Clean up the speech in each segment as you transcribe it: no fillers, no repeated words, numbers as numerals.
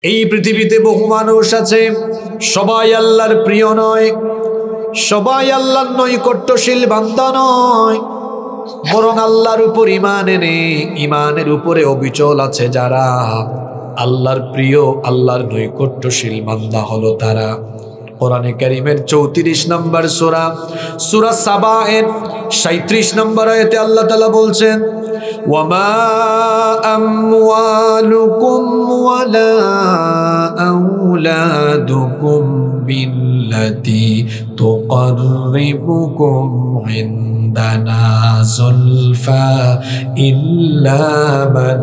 এই পৃথিবীতে বহু মানুষ আছে, সবাই আল্লাহর প্রিয় নয়, সবাই আল্লাহর নৈকট্যশীল বান্দা নয়, বরং আল্লাহর উপর ঈমান এনে ঈমানের উপরে অবিচল আছে যারা, আল্লাহর প্রিয় আল্লাহর নৈকট্যশীল বান্দা হলো তারা। কোরআনে কারীমের 34 নম্বর সূরা সূরা সাবা এর 37 নম্বর আয়াতে আল্লাহ তাআলা বলছেন, ওয়ামা আমওয়ালুকুম ওয়ালা আওলাদুকুম বিল্লাতি তুকাররিবুকুম ইনদানা যুলফা ইল্লা মান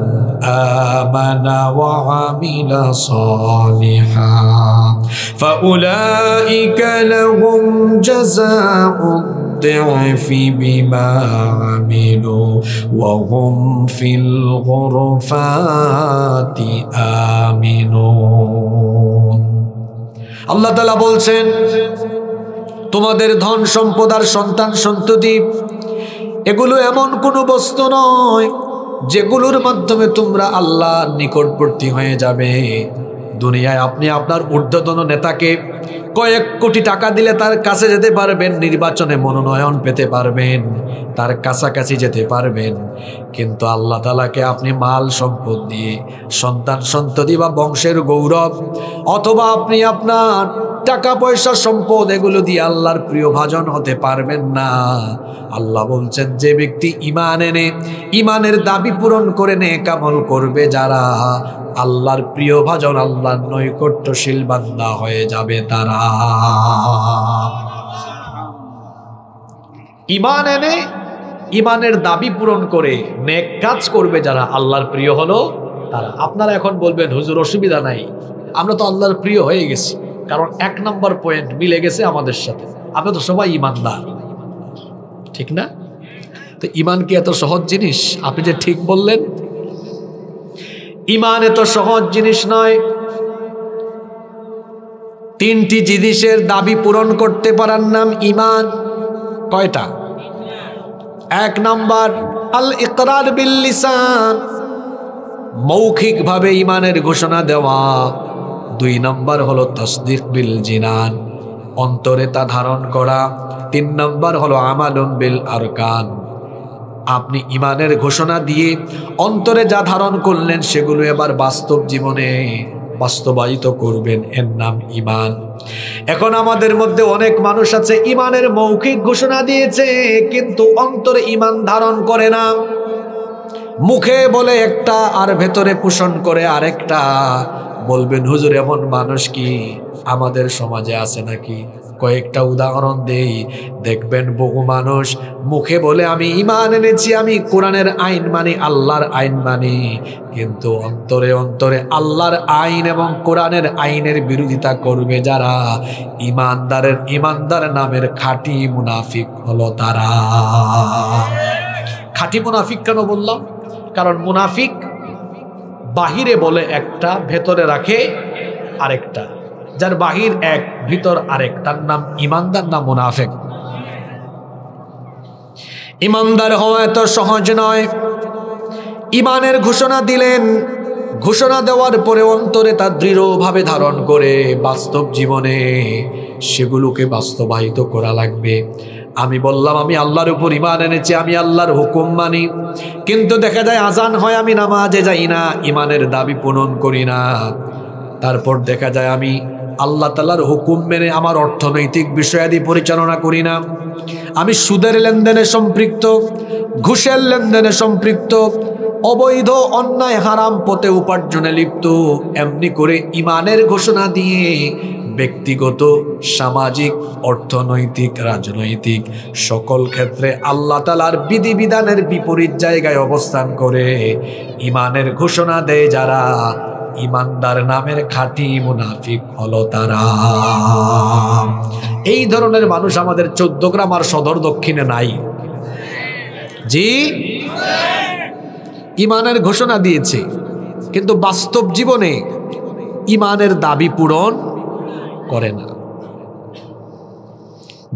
আমানা ওয়া আমিলা সালিহান ফাউলাইকা লাহুম জাযাউদ الضعف بما عملوا وهم في الغرفات آمنون। আল্লাহ তাআলা বলছেন, তোমাদের ধন সম্পদ আর সন্তান সন্ততি এগুলো এমন কোনো বস্তু নয় যেগুলোর মাধ্যমে তোমরা আল্লাহর নিকটবর্তী হয়ে যাবে। দুনিয়ায় আপনি আপনার ঊর্ধ্বতন নেতাকে কয়েক কোটি টাকা দিলে তার কাছে যেতে পারবেন, নির্বাচনে মনোনয়ন পেতে পারবেন, তার কাছাকাছি যেতে পারবেন, কিন্তু আল্লাহ তাআলাকে আপনি মাল সম্পদ দিয়ে, সন্তান সন্ততি বা বংশের গৌরব, অথবা আপনি আপনার টাকা পয়সা সম্পদ এগুলো দিয়ে আল্লাহর প্রিয় ভাজন হতে পারবেন না। আল্লাহ বলছেন, যে ব্যক্তি ঈমান এনে ঈমানের দাবি পূরণ করে নেক আমল করবে যারা, আল্লাহর প্রিয় ভাজন আল্লাহর নৈকট্যশীল বান্দা হয়ে যাবে তারা। ঈমান এনে ঈমানের দাবি পূরণ করে নেক কাজ করবে যারা, আল্লাহর প্রিয় হলো তারা। আপনারা এখন বলবেন, হুজুর অসুবিধা নাই, আমরা তো আল্লাহর প্রিয় হয়ে গেছি, কারণ 1 নম্বর পয়েন্ট মিলে গেছে আমাদের সাথে, আমরা তো সবাই ঈমানদার, ঠিক না? তো ঈমান কি এত সহজ জিনিস? আপনি যে ঠিক বললেন, ঈমান এত সহজ জিনিস নয়। 3টি জিনিসের দাবি পূরণ করতে পারার নাম ঈমান। কয়টা? 1 নাম্বার আল ইকরার বিল লিসান, মৌখিকভাবে ঈমানের ঘোষণা দেওয়া। 2 নাম্বার হলো তাসদীক বিল জিনান, অন্তরে তা ধারণ করা। 3 নাম্বার হলো আমালুন বিল আরকান, আপনি ঈমানের ঘোষণা দিয়ে অন্তরে যা ধারণ করলেন সেগুলো এবার বাস্তব জীবনে বাস্তবায়িত করবেন, এর নাম ঈমান। এখন আমাদের মধ্যে অনেক মানুষ আছে ঈমানের মৌখিক ঘোষণা দিয়েছে কিন্তু অন্তরে ঈমান ধারণ করে না, মুখে বলে একটা আর ভেতরে পোষণ করে আরেকটা। বলবেন, হুজুর এমন মানুষ কি আমাদের সমাজে আছে নাকি? কয়েকটা উদাহরণ দেই, দেখবেন বহু মানুষ মুখে বলে আমি ঈমান এনেছি, আমি কোরআনের আইন মানি, আল্লাহর আইন মানি, কিন্তু অন্তরে অন্তরে আল্লাহর আইন এবং কোরআনের আইনের বিরোধিতা করবে যারা, ঈমানদার নামের খাঁটি মুনাফিক হলো তারা। খাঁটি মুনাফিক কেন বললাম? কারণ মুনাফিক বাহিরে বলে একটা, ভেতরে রাখে আরেকটা। যার বাহির এক ভিতর আরেক, তার নাম ঈমানদার, নাম মুনাফিক। ঈমানদার হওয়া এত সহজ নয়। ঈমানের ঘোষণা দিলেন, ঘোষণা দেওয়ার পরে অন্তরে তা দৃঢ়ভাবে ধারণ করে বাস্তব জীবনে সেগুলোকে বাস্তবায়িত করা লাগবে। আমি বললাম আমি আল্লাহর উপর ঈমান এনেছি, আমি আল্লাহর হুকুম মানি, কিন্তু দেখা যায় আজান হয় আমি নামাজে যাই না, ঈমানের দাবি পূরণ করি না। তারপর দেখা যায় আমি আল্লাহ তাআলার হুকুম মেনে আমার অর্থনৈতিক বিষয়াদি পরিচালনা করি না, আমি সুদের লেনদেনে সম্পৃক্ত, ঘুষের লেনদেনে সম্পৃক্ত, অবৈধ অন্যায় হারাম পথে উপার্জনে লিপ্ত। এমনি করে ঈমানের ঘোষণা দিয়ে ব্যক্তিগত, সামাজিক, অর্থনৈতিক, রাজনৈতিক সকল ক্ষেত্রে আল্লাহ তাআলার বিধিবিধানের বিপরীত জায়গায় অবস্থান করে ঈমানের ঘোষণা দেয় যারা, ঈমানদার নামের খাঁটি মুনাফিক হলো তারা। এই ধরনের মানুষ আমাদের 14 গ্রাম আর সদর দক্ষিণে নাই। জি, ঈমানের ঘোষণা দিয়েছে কিন্তু বাস্তব জীবনে ঈমানের দাবি পূরণ করে না।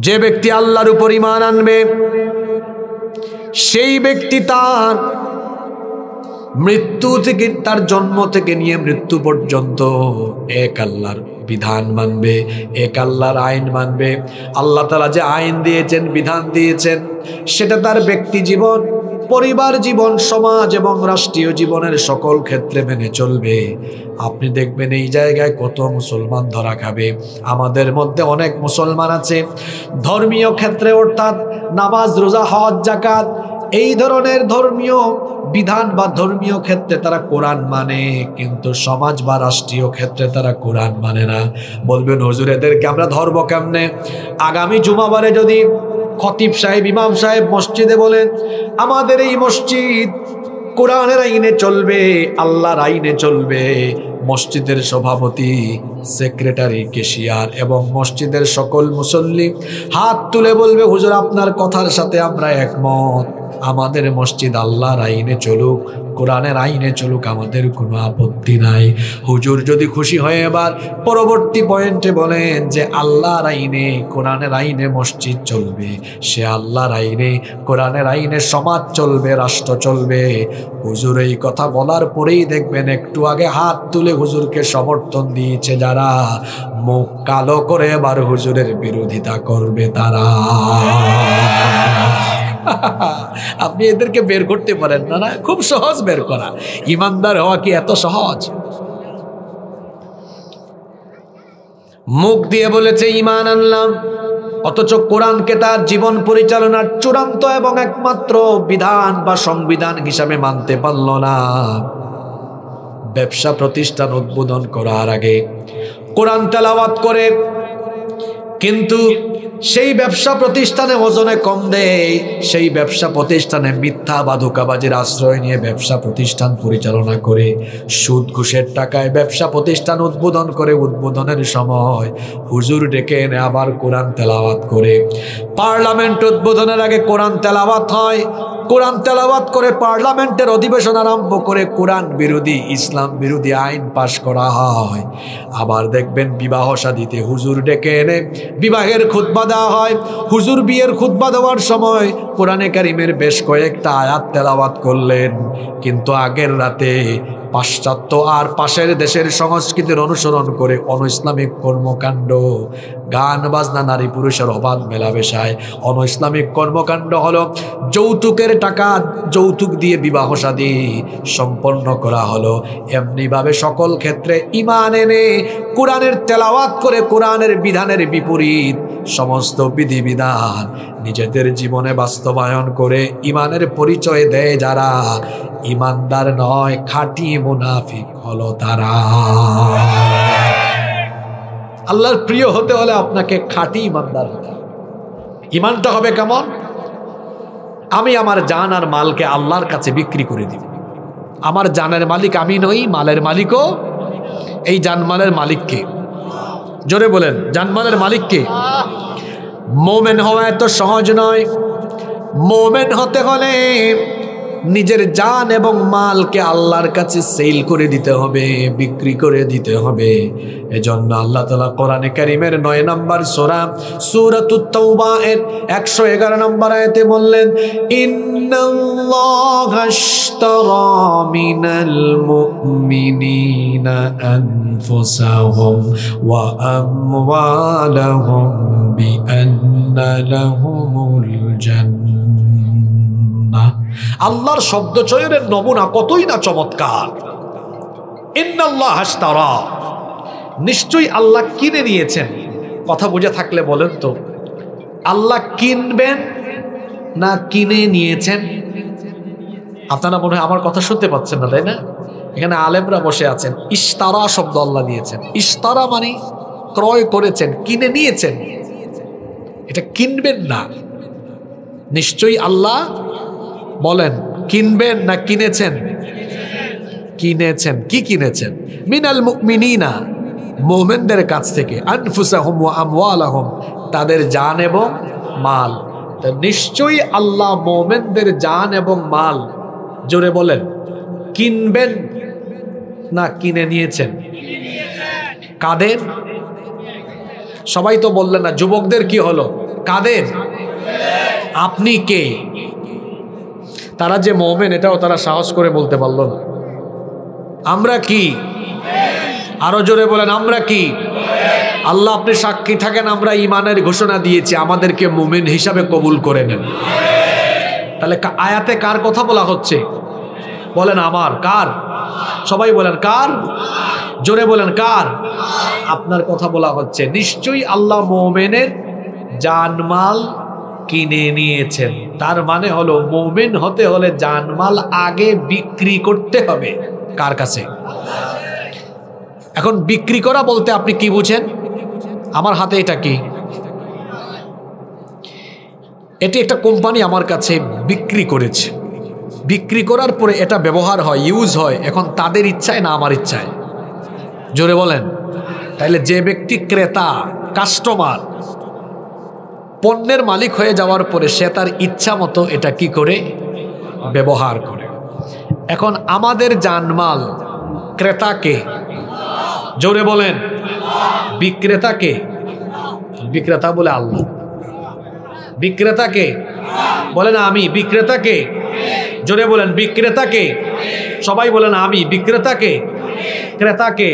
যে ব্যক্তি আল্লাহর উপর ঈমান আনবে সেই ব্যক্তি তার মৃত্যু থেকে, তার জন্ম থেকে নিয়ে মৃত্যু পর্যন্ত এক আল্লাহর বিধান মানবে, এক আল্লাহর আইন মানবে। আল্লাহ তাআলা যে আইন দিয়েছেন, বিধান দিয়েছেন, সেটা তার ব্যক্তি জীবন, পরিবার জীবন, সমাজ এবং রাষ্ট্রীয় জীবনের সকল ক্ষেত্রে মেনে চলবে। আপনি দেখবেন এই জায়গায় কত মুসলমান ধরা খাবে। আমাদের মধ্যে অনেক মুসলমান আছে ধর্মীয় ক্ষেত্রে, অর্থাৎ নামাজ, রোজা, হজ, যাকাত, এই ধরনের ধর্মীয় বিধান বা ধর্মীয় ক্ষেত্রে তারা কোরআন মানে, কিন্তু সমাজ বা রাষ্ট্রীয় ক্ষেত্রে তারা কোরআন মানে না। বলবেন হুজুর এদেরকে আমরা ধরবো কেমনে? আগামী জুমাবারে যদি খতিব সাহেব, ইমাম সাহেব মসজিদে বলেন আমাদের এই মসজিদ কোরআনের আইনে চলবে, আল্লাহর আইনে চলবে, মসজিদের সভাপতি, সেক্রেটারি, ক্যাশিয়ার এবং মসজিদের সকল মুসল্লি হাত তুলে বলবে হুজুর আপনার কথার সাথে আমরা একমত, আমাদের মসজিদ আল্লাহর আইনে চলুক, কোরআনের আইনে চলুক, আমাদের কোনো আপত্তি নাই। হুজুর যদি খুশি হয়ে এবার পরবর্তী পয়েন্টে বলেন যে আল্লাহর আইনে, কোরআনের আইনে মসজিদ চলবে, সে আল্লাহর আইনে, কোরআনের আইনে সমাজ চলবে, রাষ্ট্র চলবে, হুজুর এই কথা বলার পরেই দেখবেন একটু আগে হাত তুলে হুজুরকে সমর্থন দিয়েছে যারা, মুখ কালো করে এবার হুজুরের বিরোধিতা করবে তারা। আপনি এদেরকে বের করতে পারেন না? না, খুব সহজ বের করা। ইমানদার হওয়া কি এত সহজ? মুখ দিয়ে বলেছে ঈমান আনলাম, অথচ কোরআনকে তার জীবন পরিচালনার চূড়ান্ত এবং একমাত্র বিধান বা সংবিধান হিসাবে মানতে পারল না। ব্যবসা প্রতিষ্ঠান উদ্বোধন করার আগে কোরআন তেলাওয়াত করে, কিন্তু সেই ব্যবসা প্রতিষ্ঠানে ওজনে কম দেয়, সেই ব্যবসা প্রতিষ্ঠানে মিথ্যা বা ধোঁকাবাজির আশ্রয় নিয়ে ব্যবসা প্রতিষ্ঠান পরিচালনা করে, সুদ ঘুষের টাকায় ব্যবসা প্রতিষ্ঠান উদ্বোধন করে, উদ্বোধনের সময় হুজুর ডেকে এনে আবার কোরআন তেলাওয়াত করে। পার্লামেন্ট উদ্বোধনের আগে কোরআন তেলাওয়াত হয়, কোরআন তেলাওয়াত করে পার্লামেন্টের অধিবেশন আরম্ভ করে কোরআন বিরোধী, ইসলাম বিরোধী আইন পাশ করা হয়। আবার দেখবেন বিবাহ শাদীতে হুজুর ডেকে এনে বিবাহের খুতবা দেওয়া হয়। হুজুর বিয়ের খুতবা দেওয়ার সময় কোরআনে কারিমের বেশ কয়েকটা আয়াত তেলাওয়াত করলেন, কিন্তু আগের রাতে পাশ্চাত্য আর পাশের দেশের সংস্কৃতির অনুসরণ করে অনইসলামিক কর্মকাণ্ড, গান বাজনা, নারী পুরুষের অবাধ মেলামেশায় অনইসলামিক কর্মকাণ্ড হলো। যৌতুকের টাকা, যৌতুক দিয়ে বিবাহ শাদী সম্পন্ন করা হলো। এমনিভাবে সকল ক্ষেত্রে ঈমান এনে কোরআনের তেলাওয়াত করে কোরআনের বিধানের বিপরীত সমস্ত বিধিবিধান নিজেদের জীবনে বাস্তবায়ন করে ঈমানের পরিচয় দেয় যারা, ঈমানদার নয়, খাঁটি মুনাফিক হলো তারা। আল্লাহর প্রিয় হতে হলে আপনাকে খাঁটি ঈমানদার হতে হবে। ঈমানটা হবে কেমন? আমি আমার জান আর মালকে আল্লাহর কাছে বিক্রি করে দিব। আমার জানের মালিক আমি নই, মালের মালিকও। এই জানমালের মালিককে জোরে বলেন, জানমালের মালিককে। মোমেন হওয়া এত সহজ নয়। মোমেন হতে হলে নিজের জান এবং মালকে আল্লাহর কাছে সেল করে দিতে হবে, বিক্রি করে দিতে হবে। এজন্য আল্লাহ তাআলা কোরআনে কারীমের 9 নম্বর সূরা সূরাতুত তাওবা এর 111 নম্বর আয়াতে বললেন, ইন্নাল্লাহা আশতারা মিনাল মুমিনিনা আনফুসাহুম ওয়া আমওয়ালাহুম বিআন্না লাহুমুল জান্নাহ। আল্লাহর শব্দ চয়নের নমুনা কতই না চমৎকার। ইন্নাল্লাহ আশতারা, নিশ্চয়ই আল্লাহ কিনে নিয়েছেন। কথা বুঝে থাকলে বলেন তো, আল্লাহ কিনবেন না কিনে নিয়েছেন? আপনারা মনে হয় আমার কথা শুনতে পাচ্ছেন না, তাই না? এখানে আলেমরা বসে আছেন। ইশতারা শব্দ আল্লাহ নিয়েছেন। ইশতারা মানে ক্রয় করেছেন, কিনে নিয়েছেন। এটা কিনবেন না। নিশ্চয়ই আল্লাহ বলেন কিনবেন না কিনেছেন? কিনেছেন। কি কিনেছেন? মিনাল মুমিনিনা, মুমিনদের কাছ থেকে, আনফুসাহুম ওয়া আমওয়ালাহুম, তাদের জান এবং মাল। তো নিশ্চয়ই আল্লাহ মুমিনদের জান এবং মাল, জোরে বলেন, কিনবেন না কিনে নিয়েছেন? কাদের? সবাই তো বললেন না। যুবকদের কি হলো? কাদের? আপনি কে? তারা যে মুমিন এটাও তারা সাহস করে বলতে পারল না। আমরা কি? আরো জোরে বলেন, আমরা কি? আল্লাহ আপনি সাক্ষী থাকেন, আমরা ঈমানের ঘোষণা দিয়েছি, আমাদেরকে মুমিন হিসাবে কবুল করে নেন। তাহলে আয়াতে কার কথা বলা হচ্ছে? বলেন আমার। কার? সবাই বলেন কার? জোরে বলেন কার? আপনার কথা বলা হচ্ছে। নিশ্চয়ই আল্লাহ মুমিনের জানমাল কিনে নিয়েছেন। তার মানে হলো মুমিন হতে হলে জানমাল আগে বিক্রি করতে হবে। কার কাছে? এখন বিক্রি করা বলতে আপনি কি বুঝেন? আমার হাতে এটা কি? এটি একটা কোম্পানি আমার কাছে বিক্রি করেছে। বিক্রি করার পরে এটা ব্যবহার হয়, ইউজ হয়, এখন তাদের ইচ্ছায় না আমার ইচ্ছায়? জোরে বলেন। তাইলে যে ব্যক্তি ক্রেতা, কাস্টমার, পণ্যের মালিক হয়ে যাওয়ার পরে সে তার ইচ্ছা মতো এটা কি করে? ব্যবহার করে। এখন আমাদের জানমাল ক্রেতাকে? জোরে বলেন। বিক্রেতাকে? বিক্রেতা বলে আল্লাহ। বিক্রেতাকে? বলেন আমি। বিক্রেতাকে? জোরে বলেন বিক্রেতাকে। সবাই বলেন আমি। বিক্রেতাকে? ক্রেতাকে?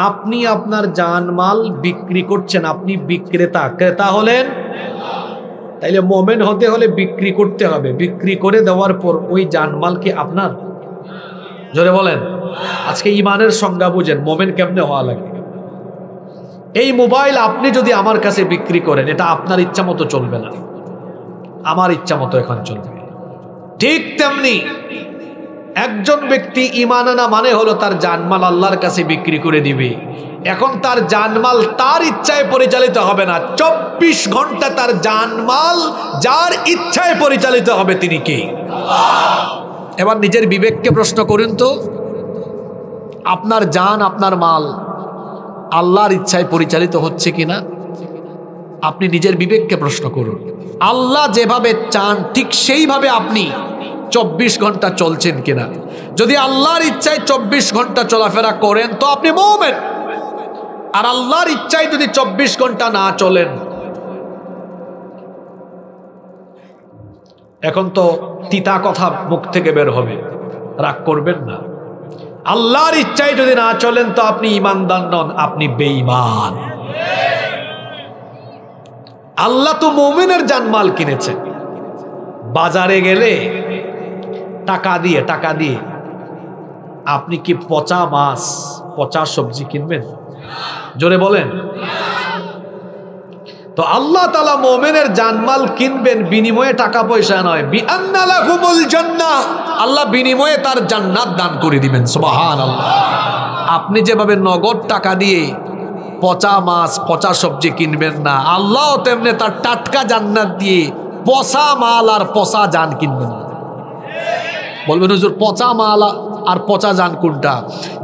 আপনি আপনার জানমাল বিক্রি করছেন, আপনি বিক্রেতা। ক্রেতা হলেন। তাইলে মুমিন হতে হলে বিক্রি করতে হবে। বিক্রি করে দেওয়ার পর ওই জানমাল কি আপনার? জোরে বলেন। আজকে ঈমানের সংজ্ঞা বুঝেন, মুমিন কেমনে হওয়া লাগে। এই মোবাইল আপনি যদি আমার কাছে বিক্রি করেন, এটা আপনার ইচ্ছা মতো চলবে না, আমার ইচ্ছা মতো এখন চলবে। ঠিক তেমনি একজন ব্যক্তি ঈমান আনা মানে হলো তার জানমাল আল্লাহর কাছে বিক্রি করে দিবে। এখন তার জানমাল তার ইচ্ছায় পরিচালিত হবে না। 24 ঘন্টা তার জানমাল যার ইচ্ছায় পরিচালিত হবে, তিনি কে? এবার নিজের বিবেককে প্রশ্ন করুন তো, আপনার জান, আপনার মাল আল্লাহর ইচ্ছায় পরিচালিত হচ্ছে কিনা? আপনি নিজের বিবেককে প্রশ্ন করুন। আল্লাহ যেভাবে চান ঠিক সেইভাবে আপনি 24 ঘন্টা চলছেন কিনা? যদি আল্লাহর ইচ্ছায় 24 ঘন্টা চলাফেরা করেন তো আপনি মুমিন। আর আল্লাহর ইচ্ছায় যদি 24 ঘন্টা না চলেন, এখন তো তিতা কথা মুখ থেকে বের হবে, রাগ করবেন না। আল্লাহর ইচ্ছায় যদি না চলেন তো আপনি ঈমানদার নন, আপনি বেঈমান। আল্লাহ তো মুমিনের জানমাল কিনেছেন। বাজারে গেলে টাকা দিয়ে আপনি কি পচা মাছ, পচা সবজি কিনবেন? জোরে বলেন। তো আল্লাহ তাআলা মুমিনের জানমাল কিনবেন, বিনিময়ে টাকা পয়সা নয়। বিআন্না লাহুমুল জান্নাহ, আল্লাহ বিনিময়ে তার জান্নাত দান করে দিবেন। সুবহানাল্লাহ। আপনি যেভাবে নগদ টাকা দিয়ে পচা মাছ, পচা সবজি কিনবেন না, আল্লাহ তেমনি তার টাটকা জান্নাত দিয়ে পচা মাল আর পচা জান কিনবেন না। বলবেন হুজুর পচা মাল আর পচা জান কোনটা?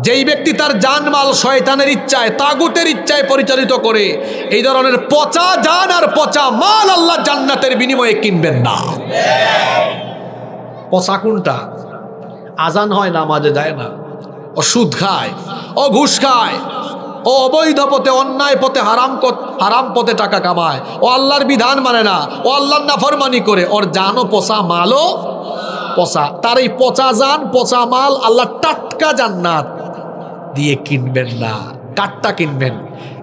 যেই ব্যক্তি তার জানমাল শয়তানের ইচ্ছায়, তাগুতের ইচ্ছায় পরিচালিত করে, এই ধরনের পচা জান আর পচা মাল আল্লাহ জান্নাতের বিনিময়ে কিনবেন না। পচা কোনটা? আজান হয়, নামাজে যায় না, ও সুদ খায়, ও ঘুষ খায়, ও অবৈধ পথে, অন্যায় পথে, হারাম পথে টাকা কামায়, ও আল্লাহর বিধান মানে না, ও আল্লাহর নাফরমানি করে, ওর জানও পচা, মালও পচা। তার এই পচা জান, পচা মাল আল্লাহ টাটকা জান্নাত দিয়ে কিনবেন না। কাটটা কিনবেন?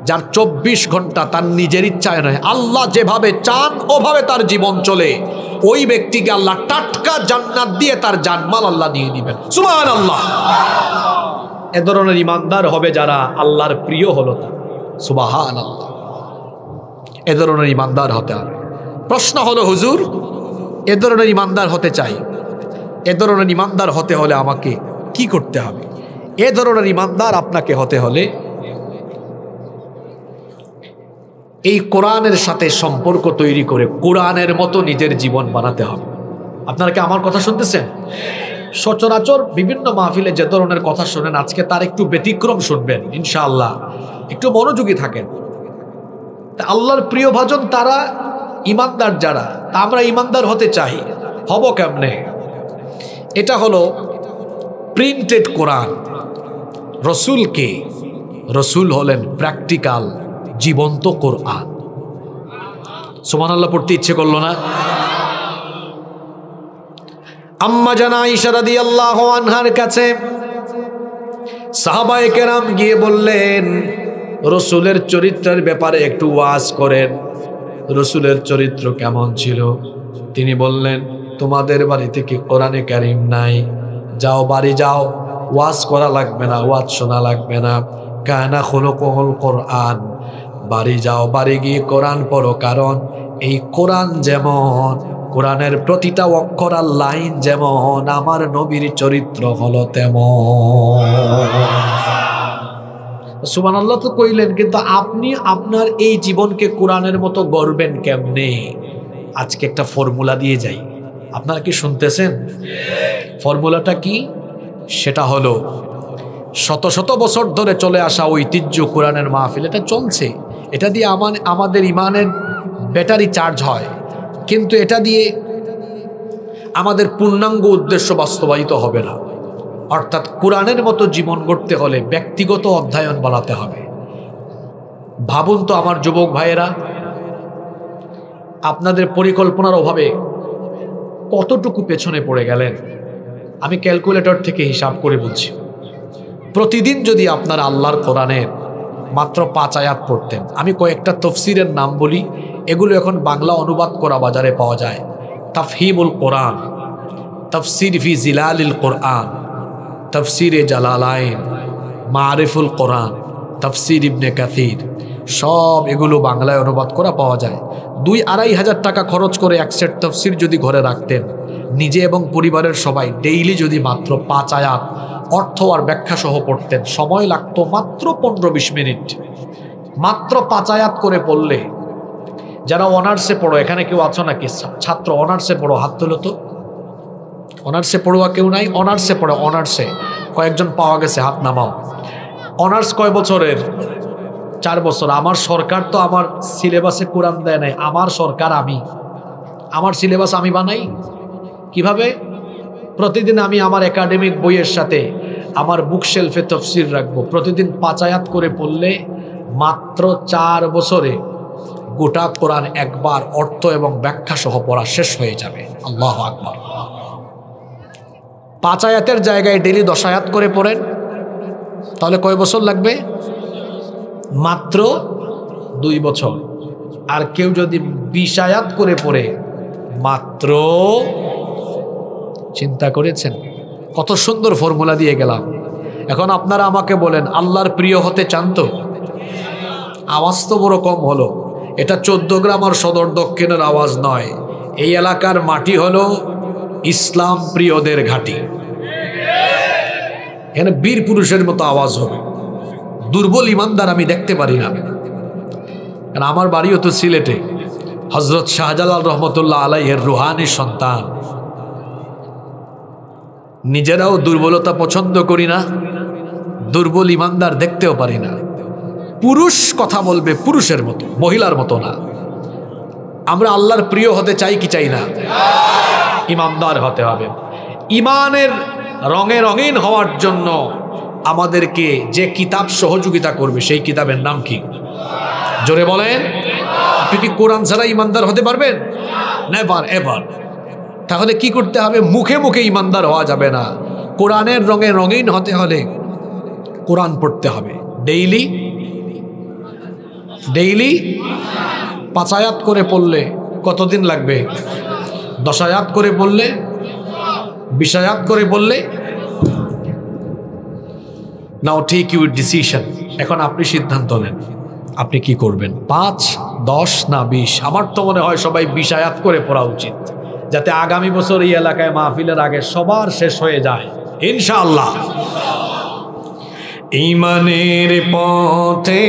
যার 24 ঘন্টা তার নিজের ইচ্ছায় নয়, আল্লাহ যেভাবে চান ওভাবে তার জীবন চলে, ওই ব্যক্তিকে আল্লাহ টাটকা জান্নাত দিয়ে তার জানমাল আল্লাহ নিয়ে নেবেন। সুবহানাল্লাহ। এ ধরনের ইমানদার হবে যারা আল্লাহর প্রিয় হলো তা। সুবহানাল্লাহ। এ ধরনের ইমানদার হতে হবে। প্রশ্ন হলো হুজুর, এ ধরনের ইমানদার হতে চাই, এ ধরনের ইমানদার হতে হলে আমাকে কি করতে হবে? এ ধরনের ইমানদার আপনাকে হতে হলে এই কোরআনের সাথে সম্পর্ক তৈরি করে কোরআনের মতো নিজের জীবন বানাতে হবে। আপনারা কি আমার কথা শুনতেছেন? সচরাচর বিভিন্ন মাহফিলে যে ধরনের কথা শোনেন, আজকে তার একটু ব্যতিক্রম শুনবেন ইনশাআল্লাহ। একটু মনোযোগী থাকেন। আল্লাহর প্রিয় ভাজন তারা ইমানদার যারা, তা আমরা ইমানদার হতে চাই, হব কেমনে? এটা হলো প্রিন্টেড কোরআন। রসুলকে, রসুল হলেন প্র্যাকটিক্যাল জীবন্ত কোরআন। সুবহানাল্লাহ পড়তে ইচ্ছে করলো না? আম্মা জান আয়েশা রাদিয়াল্লাহু আনহার কাছে সাহাবায়ে কেরাম গিয়ে বললেন, রসুলের চরিত্রের ব্যাপারে একটু ওয়াজ করেন, রসুলের চরিত্র কেমন ছিল? তিনি বললেন, তোমাদের বাড়িতে কি কোরআনে কারীম নাই? যাও, বাড়ি যাও, ওয়াজ করা লাগবে না, ওয়াজ শোনা লাগবে না। কানা খুলুকুল কোরআন, বাড়ি যাও, বাড়ি গিয়ে কোরআন পড়ো, কারণ এই কোরআন যেমন, কোরআনের প্রতিটা অক্ষর আর লাইন যেমন, আমার নবীর চরিত্র হলো তেমন। সুবহানাল্লাহ তো কইলেন, কিন্তু আপনি আপনার এই জীবনকে কোরআনের মতো গড়বেন কেমনে? আজকে একটা ফর্মুলা দিয়ে যাই, আপনারা কি শুনতেছেন? ফর্মুলাটা কি? সেটা হলো শত শত বছর ধরে চলে আসা ঐতিহ্য কোরআনের মাহফিল, এটা চলছে, এটা দিয়ে আমাদের ইমানের ব্যাটারি চার্জ হয়, কিন্তু এটা দিয়ে আমাদের পূর্ণাঙ্গ উদ্দেশ্য বাস্তবায়িত হবে না। অর্থাৎ কোরআনের মতো জীবন গড়তে হলে ব্যক্তিগত অধ্যয়ন বাড়াতে হবে। ভাবুন তো আমার যুবক ভাইয়েরা, আপনাদের পরিকল্পনার অভাবে কতটুকু পেছনে পড়ে গেলেন। আমি ক্যালকুলেটর থেকে হিসাব করে বলছি, প্রতিদিন যদি আপনারা আল্লাহর কোরআনের মাত্র 5 আয়াত পড়তেন, আমি কয়েকটা তফসিরের নাম বলি, এগুলো এখন বাংলা অনুবাদ করা বাজারে পাওয়া যায়। তাফহিমুল কোরআন, তফসির ফি জিলালিল কোরআন, তফসিরে জালালাইন, মারিফুল কোরআন, তফসির ইবনে কাসির, সব এগুলো বাংলায় অনুবাদ করা পাওয়া যায়। 2-2.5 হাজার টাকা খরচ করে এক সেট তফসির যদি ঘরে রাখতেন, নিজে এবং পরিবারের সবাই ডেইলি যদি মাত্র 5 আয়াত অর্থ আর ব্যাখ্যা সহ পড়তেন, সময় লাগতো মাত্র 15-20 মিনিট। মাত্র 5 আয়াত করে পড়লে, যারা অনার্সে পড়ো, এখানে কেউ আছো নাকি ছাত্র অনার্সে পড়ো? হাত তোলো তো। অনার্সে পড়ুয়া কেউ নাই? অনার্সে পড়ো, অনার্সে কয়েকজন পাওয়া গেছে, হাত নামাও। অনার্স কয় বছরের? 4 বছর। আমার সরকার তো আমার সিলেবাসে কোরআন দেয় নাই, আমার সরকার, আমার সিলেবাস আমি বানাই। কিভাবে? প্রতিদিন আমি আমার একাডেমিক বইয়ের সাথে আমার বুক শেলফে তফসির রাখবো। প্রতিদিন 5 আয়াত করে পড়লে মাত্র 4 বছরে গোটা কোরআন একবার অর্থ এবং ব্যাখ্যা সহ পড়া শেষ হয়ে যাবে। আল্লাহু আকবার। 5 আয়াতের জায়গায় ডেলি 10 আয়াত করে পড়েন, তাহলে কয় বছর লাগবে? মাত্র 2 বছর। আর কেউ যদি 20 আয়াত করে পড়ে, মাত্র, চিন্তা করেছেন কত সুন্দর ফর্মুলা দিয়ে গেলাম। এখন আপনারা আমাকে বলেন, আল্লাহর প্রিয় হতে চান তো? আওয়াজ তো বড় কম হলো। এটা 14 গ্রাম আর সদর দক্ষিণের আওয়াজ নয়, এই এলাকার মাটি হলো ইসলাম প্রিয়দের ঘাঁটি। এখানে বীর পুরুষের মতো আওয়াজ হবে। দুর্বল ইমানদার আমি দেখতে পারি না। কারণ আমার বাড়িও তো সিলেটে, হজরত শাহজালাল রহমতুল্লাহ আলাইহির রুহানি সন্তান। নিজেরাও দুর্বলতা পছন্দ করি না, দুর্বল ইমানদার দেখতেও পারি না। পুরুষ কথা বলবে পুরুষের মতো, মহিলার মতো না। আমরা আল্লাহর প্রিয় হতে চাই কি চাই না? ইমানদার হতে হবে। ইমানের রঙে রঙিন হওয়ার জন্য আমাদেরকে যে কিতাব সহযোগিতা করবে, সেই কিতাবের নাম কি? জোরে বলেন। আপনি কি কোরআন ছাড়া ইমানদার হতে পারবেন? Never ever. তাহলে কি করতে হবে? মুখে মুখে ইমানদার হওয়া যাবে না। কোরআনের রঙে রঙিন হতে হলে কোরআন পড়তে হবে ডেইলি। 5 আয়াত করে পড়লে কতদিন লাগবে? 10 আয়াত করে পড়লে, 20 আয়াত করে পড়লে। নাও টেক ইউর ডিসিশন। এখন আপনি সিদ্ধান্ত নেন, আপনি কি করবেন? 5, 10 না 20? আমার তো মনে হয় সবাই 20 আয়াত করে পড়া উচিত, যাতে আগামী বছর এই এলাকায় মাহফিলের আগে সবার শেষ হয়ে যায় ইনশাআল্লাহ। ঈমানের পথে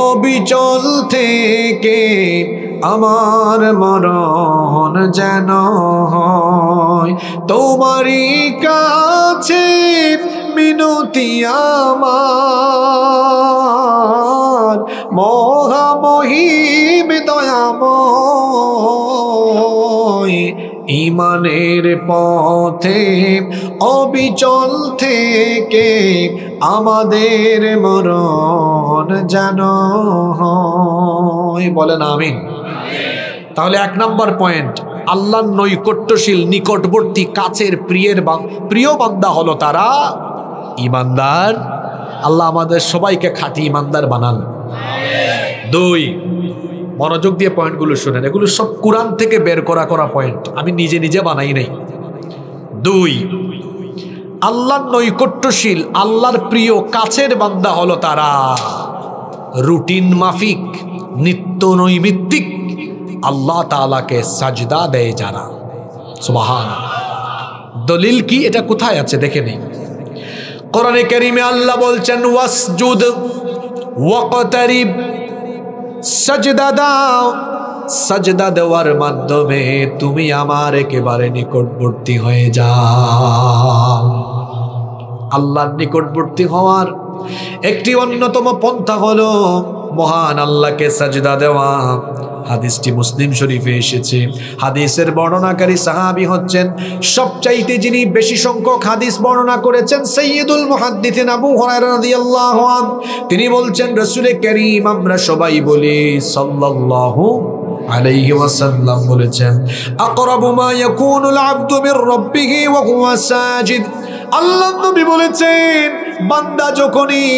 অবিচল থেকে আমার মরণ যেন হয়, তোমারই কাছে মিনতি আমার, মহামহিম দয়াময়। ঈমানের পথে অবিচল থেকে আমাদের মরণ যেন হয়। বলেন আমিন। তাহলে 1 নম্বর পয়েন্ট, আল্লাহর নৈকট্যশীল, নিকটবর্তী, কাছের প্রিয় বান্দা হলো তারা ঈমানদার। আল্লাহ আমাদের সবাইকে খাঁটি ঈমানদার বানান। 2, মনোযোগ দিয়ে পয়েন্টগুলো শুনেন, এগুলো সব কোরআন থেকে বের করা পয়েন্ট, আমি নিজে নিজে বানাই নাই। 2, আল্লাহর নৈকট্যশীল, আল্লাহর প্রিয় কাছের বান্দা হলো তারা রুটিন মাফিক, নিত্য নৈমিত্তিক আল্লাহ তাআলাকে সাজদা দেয় যারা। সুবহানাল্লাহ। দলিল কি, এটা কোথায় আছে দেখে নেই। কোরআনে কারীমে আল্লাহ বলছেন ওয়াসজুদ ওয়াকতারিব, সাজদা দাও, সাজদা দেওয়ার মাধ্যমে তুমি আমার একেবারে নিকটবর্তী হয়ে যাও। আল্লাহর নিকটবর্তী হওয়ার একটি অন্যতম পন্থা হলো মহান আল্লাহকে সাজদা দেওয়া। হাদিসটি মুসলিম শরীফে এসেছে। হাদিসের বর্ণনাকারী সাহাবী হচ্ছেন সবচাইতে যিনি বেশি সংখ্যক হাদিস বর্ণনা করেছেন সাইয়্যিদুল মুহাদ্দিসিন আবু হুরায়রা রাদিয়াল্লাহু আনহু। তিনি বলছেন রাসূল কারীম আমরা সবাই বলি সাল্লাল্লাহু আলাইহি ওয়াসাল্লাম বলেছেন আকরাবু মা ইয়াকুনুল আবদু মির রাব্বিহি ওয়া হুয়া সাজিদ। আল্লাহ নবী বলেছেন বান্দা যখনই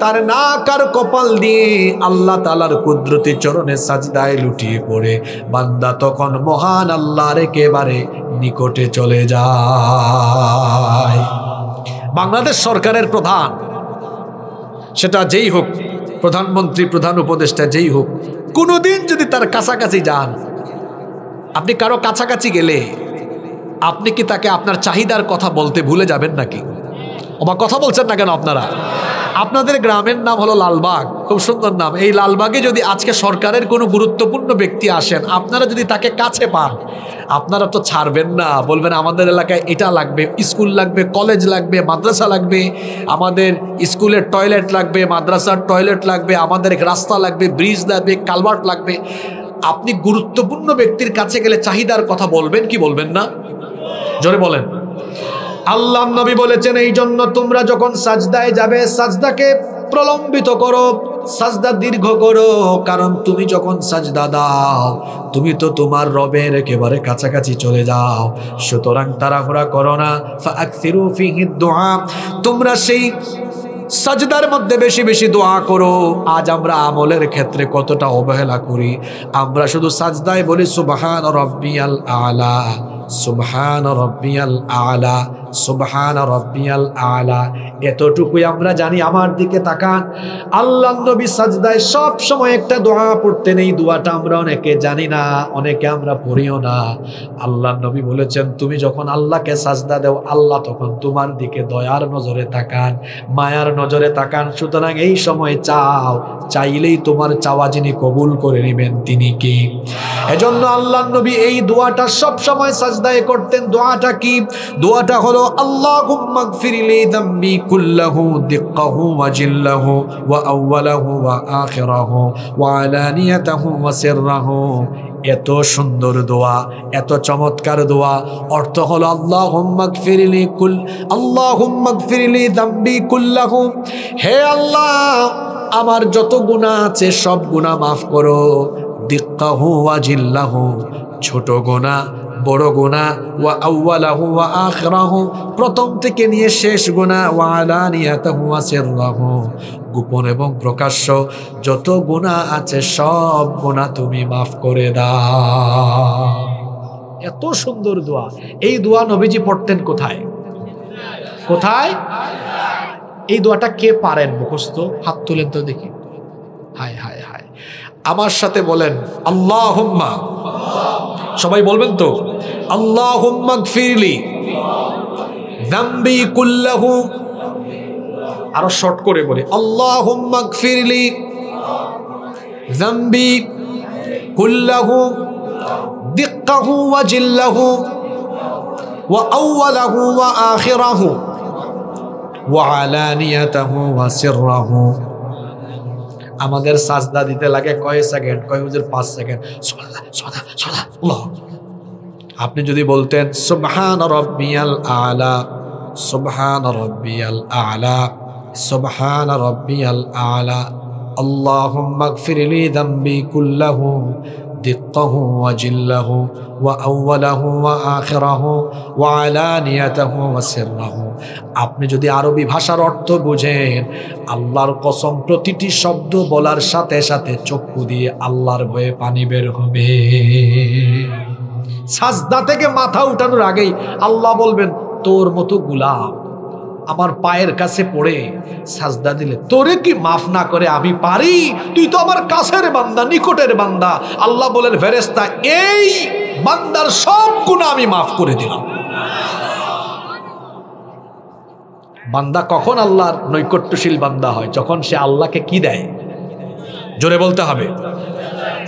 তার নাক আর কপাল দিয়ে আল্লাহ তাআলার কুদরতি চরণে সাজদায় লুটিয়ে পড়ে, বান্দা তখন মহান আল্লাহর একেবারে নিকটে চলে যায়। বাংলাদেশ সরকারের প্রধান, সেটা যেই হোক, প্রধানমন্ত্রী, প্রধান উপদেষ্টা যেই হোক, কোনোদিন যদি তার কাছাকাছি যান, আপনি কারো কাছাকাছি গেলে আপনি কি তাকে আপনার চাহিদার কথা বলতে ভুলে যাবেন নাকি? আমার কথা বলছেন না কেন আপনারা? আপনাদের গ্রামের নাম হলো লালবাগ, খুব সুন্দর নাম। এই লালবাগে যদি আজকে সরকারের কোনো গুরুত্বপূর্ণ ব্যক্তি আসেন, আপনারা যদি তাকে কাছে পান, আপনারা তো ছাড়বেন না, বলবেন আমাদের এলাকায় এটা লাগবে, স্কুল লাগবে, কলেজ লাগবে, মাদ্রাসা লাগবে, আমাদের স্কুলের টয়লেট লাগবে, মাদ্রাসার টয়লেট লাগবে, আমাদের রাস্তা লাগবে, ব্রিজ লাগবে, কালভার্ট লাগবে। আপনি গুরুত্বপূর্ণ ব্যক্তির কাছে গেলে চাহিদার কথা বলবেন কি বলবেন না? জোরে বলেন। আল্লাহ নবী বলেছেন এই জন্য তোমরা যখন সাজদায় যাবে সাজদাকে প্রলম্বিত করো, সাজদা দীর্ঘ করো, কারণ তুমি যখন সাজদা দাও তুমি তো তোমার রবের একেবারে কাছাকাছি চলে যাও। সুতরাং তাড়াহুড়া করো না। ফাআকসিরু ফিহি দুআ, তোমরা সেই সাজদার মধ্যে বেশি বেশি দোয়া করো। আজ আমরা আমলের ক্ষেত্রে কতটা অবহেলা করি, আমরা শুধু সাজদায় বলি সুবহান রাব্বিয়াল আলা, সুবহান রাব্বিয়াল আলা, সুবহান রাব্বিয়াল আলা, এতটুকুই আমরা জানি। আমার দিকে তাকান, আল্লাহ নবী সাজদায় সব সময় একটা দোয়া পড়তেন, এই দোয়াটা আমরা অনেকে জানি না, অনেকে আমরা পড়িও না। আল্লাহ নবী বলেছেন তুমি যখন আল্লাহকে সাজদা দাও আল্লাহ তখন তোমার দিকে দয়ার নজরে তাকান, মায়ার নজরে তাকান। সুতরাং এই সময় চাও, চাইলেই তোমার চাওয়া যিনি কবুল করে নেবেন তিনি কি? এজন্য আল্লাহ নবী এই দোয়াটা সব সময় সাজদায় করতেন। দোয়াটা কি? দোয়াটা হলো আল্লাহুম্মা গফিরলি যামবি কুল্লাহু দিক্কাহু ওয়া জিল্লাহু ওয়া আউওয়ালাহু ওয়া আখিরাহু ওয়া আলানিয়াতাহু ওয়া সিররাহু। এত সুন্দর দোয়া, এত চমৎকার দোয়া। অর্থ হলো আল্লাহুম্মা গফিরলি যামবি কুল্লাহু, হে আল্লাহ আমার যত গুনাহ আছে সব গুনাহ মাফ করো। দিক্কাহু ওয়া জিল্লাহু, ছোট গুনাহ বড় গুনাহ, ওয়া আউওয়ালাহু ওয়া আখিরাহু, প্রথম থেকে নিয়ে শেষ গুনাহ, ওয়া আলানিয়াতাহু ওয়া সিররাহু, গোপন এবং প্রকাশ্য যত গুনাহ আছে সব গুনাহ তুমি মাফ করে দাও। এত সুন্দর দোয়া। এই দোয়া নবীজি পড়তেন কোথায়? কোথায়? এই দোয়াটা কে পারেন মুখস্থ? হাত তুলেন তো দেখি। হায় হায় হায়, আমার সাথে বলেন আল্লাহুম্মা, সবাই বলবেন তো, আল্লাহুম্মা গফিরলি যামবি কুল্লাহু, আরো শর্ট করে বলি আল্লাহুম্মা গফিরলি যামবি কুল্লাহু দিক্কাহু ওয়া জিল্লাহু ওয়া আউওয়ালাহু ওয়া আখিরাহু ওয়া আলানিয়াতাহু ওয়া সিররাহু। আমাদের সাজদা দিতে লাগে কয় সেকেন্ড? কয় হুজুর 5 সেকেন্ড। সুবহানাল্লাহ। আপনি যদি বলতেন সুবহান রাব্বিয়াল আলা, সুবহান রাব্বিয়াল আলা, সুবহান রাব্বিয়াল আলা, আল্লাহুম্মা গফিরলি যামবি কুল্লাহু দিক্কাহু ওয়া জিল্লাহু ওয়া আউওয়ালাহু ওয়া আখিরাহু ওয়া আলানিয়াতাহু ওয়া সিররাহু। আপনি যদি আরবি ভাষার অর্থ বুঝেন, আল্লাহর কসম প্রতিটি শব্দ বলার সাথে সাথে চক্ষু দিয়ে আল্লাহর ভয়ে পানি বের হবে। সাজদা থেকে মাথা উঠানোর আগেই আল্লাহ বলবেন, তোর মতো গোলাম আমার পায়ের কাছে পড়ে সাজদা দিলে তোরে কি মাফ না করে আমি পারি? তুই তো আমার কাছের বান্দা, নিকটের বান্দা। আল্লাহ বলেন, ফেরেশতা এই বান্দার সব গুনাহ আমি মাফ করে দিলাম। বান্দা কখন আল্লাহর নৈকট্যশীল বান্দা হয়? যখন সে আল্লাহকে কি দেয়? জোরে বলতে হবে।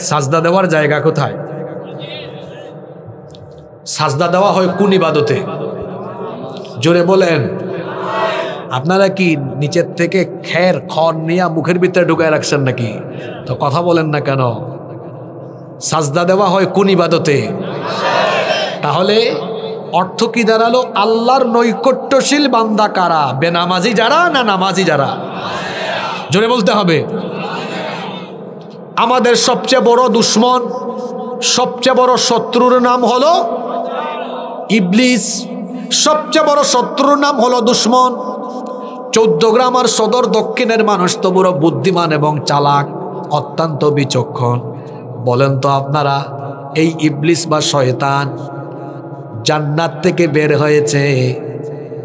সাজদা দেওয়ার জায়গা কোথায়? সাজদা দেওয়া হয় কোন ইবাদতে? জোরে বলেন। আপনারা কি নিচের থেকে খড় নিয়ে মুখের ভিতরে ঢুকায় রাখছেন নাকি? তো কথা বলেন না কেন? সাজদা দেওয়া হয় কোন ইবাদতে? তাহলে অর্থ কি দাঁড়ালো? আল্লাহর নৈকট্যশীল বান্দা কারা? বেনামাজি যারা না নামাজি যারা? জোরে বলতে হবে। আমাদের সবচেয়ে বড় দুশ্মন, সবচেয়ে বড় শত্রুর নাম হলো ইবলিস। সবচেয়ে বড় শত্রুর নাম হলো দুশ্মন। 14 গ্রাম আর সদর দক্ষিণের মানুষ তো বড় বুদ্ধিমান এবং চালাক, অত্যন্ত বিচক্ষণ। বলেন তো আপনারা, এই ইবলিস বা শয়তান জান্নাত থেকে বের হয়েছে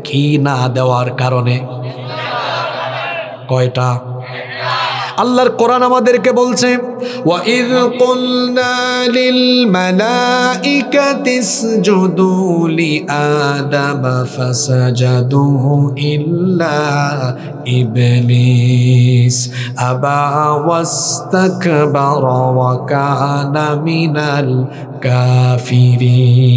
কি না দেওয়ার কারণে? কয়টা? আল্লাহর কোরআন আমাদেরকে বলছে, ওয়া ইয কুলনা লিল মালাইকাতি ইসজুদু লি আদম ফাসাজাদু ইল্লা ইবলিস আবা ওয়াস্তাকবারা ওয়া কানা মিনাল কাফিরিন।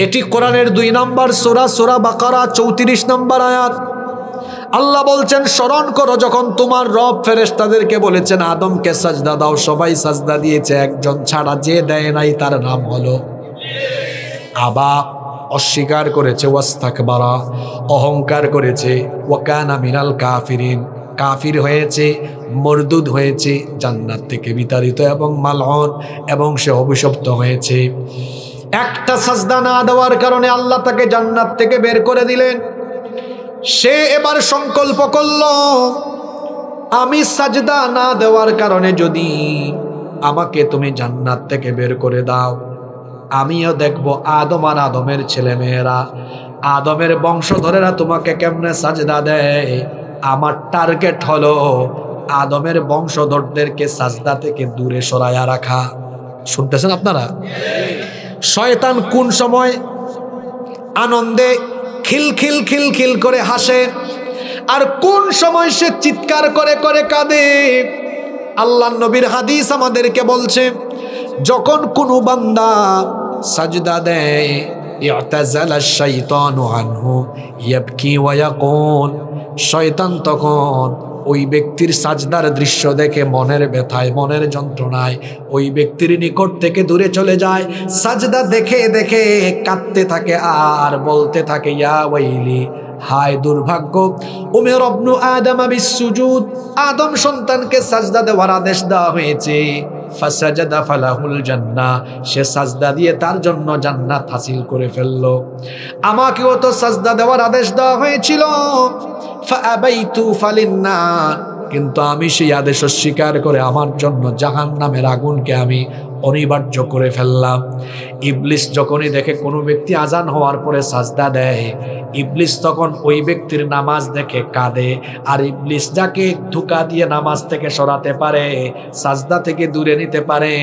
এটি কোরআনের 2 নম্বর সূরা, সূরা বাকারা 34 নম্বর আয়াত। আল্লাহ বলছেন, স্মরণ করো যখন তোমার রব ফেরেশতাদেরকে বলেছেন আদমকে সাজদা দাও, সবাই সাজদা দিয়েছে, একজন ছাড়া যে দেয় নাই তার নাম হলো আবা, অস্বীকার করেছে, ওয়াস্তাকবারা, অহংকার করেছে, ওয়া কানা মিনাল কাফিরিন, কাফির হয়েছে, মরদুদ হয়েছে, জান্নাত থেকে বিতাড়িত এবং মালউন, এবং সে অভিশপ্ত হয়েছে। একটা সাজদা না দেওয়ার কারণে আল্লাহ তাকে জান্নাত থেকে বের করে দিলেন। সে এবার সংকল্প করল, আমি সাজদা না দেওয়ার কারণে যদি আমাকে তুমি জান্নাত থেকে বের করে দাও, আমিও দেখব আদম আর আদমের ছেলেমেয়েরা, আদমের বংশধরেরা তোমাকে কেমনে সাজদা দেয়। আমার টার্গেট হলো আদমের বংশধরদেরকে সাজদা থেকে দূরে সরাইয়া রাখা। শুনতেছেন আপনারা? শয়তান কোন সময় আনন্দে খিলখিল খিলখিল করে হাসে, আর কোন সময় সে চিৎকার করে করে কাঁদে? আল্লাহর নবীর হাদিস আমাদেরকে বলছে, যখন কোনো বান্দা সাজদা দেয়, ইআতাজালা শাইতানু আনহু ইয়াবকি ওয়া ইয়াকুল, শয়তান তখন ওই ব্যক্তির সাজদার দৃশ্য দেখে মনের ব্যথায়, মনের যন্ত্রণায় ওই ব্যক্তির নিকট থেকে দূরে চলে যায়। সাজদা দেখে দেখে কাঁদতে থাকে আর বলতে থাকে, ইয়া ওয়াইলি, হায় দুর্ভাগ্য, উমির ইবনু আদম বিসসুজুদ, আদম সন্তানকে সাজদা দেওয়ার আদেশ দেওয়া হয়েছে। ফাসাজাদা ফালাহুল জান্নাহ, সে সাজদা দিয়ে তার জন্য জান্নাত হাসিল করে ফেললো। আমাকেও তো সাজদা দেওয়ার আদেশ দেওয়া হয়েছিল, ফাআবাইতু ফালিন্নার, কিন্তু আমি সেই আদেশ অস্বীকার করে আমার জন্য জাহান্নামের আগুনকে আমি অনিবার্য করে ফেললাম। ইবলিস যখনই দেখে কোনো ব্যক্তি আজান হওয়ার পরে সাজদা দেয়, ইবলিস তখন ওই ব্যক্তির নামাজ দেখে কাঁদে। আর ইবলিস যাকে ধোঁকা দিয়ে নামাজ থেকে সরাতে পারে, সাজদা থেকে দূরে নিতে পারে,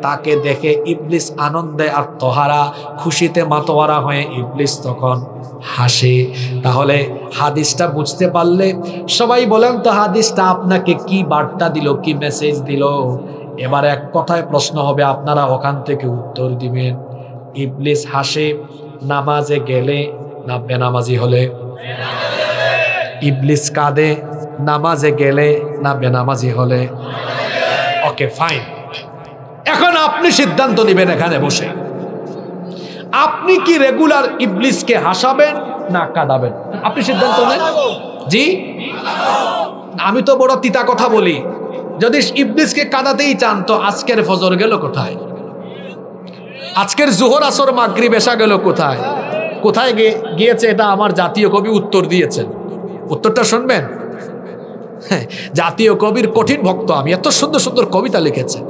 তাকে দেখে ইবলিস আনন্দে আত্মহারা, খুশিতে মাতোয়ারা হয়ে ইবলিস তখন হাসে। তাহলে হাদিসটা বুঝতে পারলে সবাই বলেন তো, হাদিসটা আপনাকে কি বার্তা দিল, কি মেসেজ দিল? এবার এক কথায় প্রশ্ন হবে, আপনারা ওখান থেকে উত্তর দিবেন। ইবলিস হাসে নামাজে গেলে না বেনামাজি হলে? ইবলিস কাঁদে নামাজে গেলে না বেনামাজি হলে? ওকে ফাইন, এখন আপনি সিদ্ধান্ত নেবেন এখানে বসে, আপনি কি রেগুলার ইবলিসকে হাসাবেন না কাঁদাবেন? আপনি সিদ্ধান্ত নেন। জি, আমি তো বড় তিতা কথা বলি, যদি ইবলিসকে কাঁদাতেই চান তো আজকের ফজর গেল কোথায়? আজকের জোহর আসর মাগরিব এশা গেল কোথায়? কোথায় গিয়েছে? এটা আমার জাতীয় কবি উত্তর দিয়েছেন। উত্তরটা শুনবেন। হ্যাঁ, জাতীয় কবির কঠিন ভক্ত আমি। এত সুন্দর সুন্দর কবিতা লিখেছেন।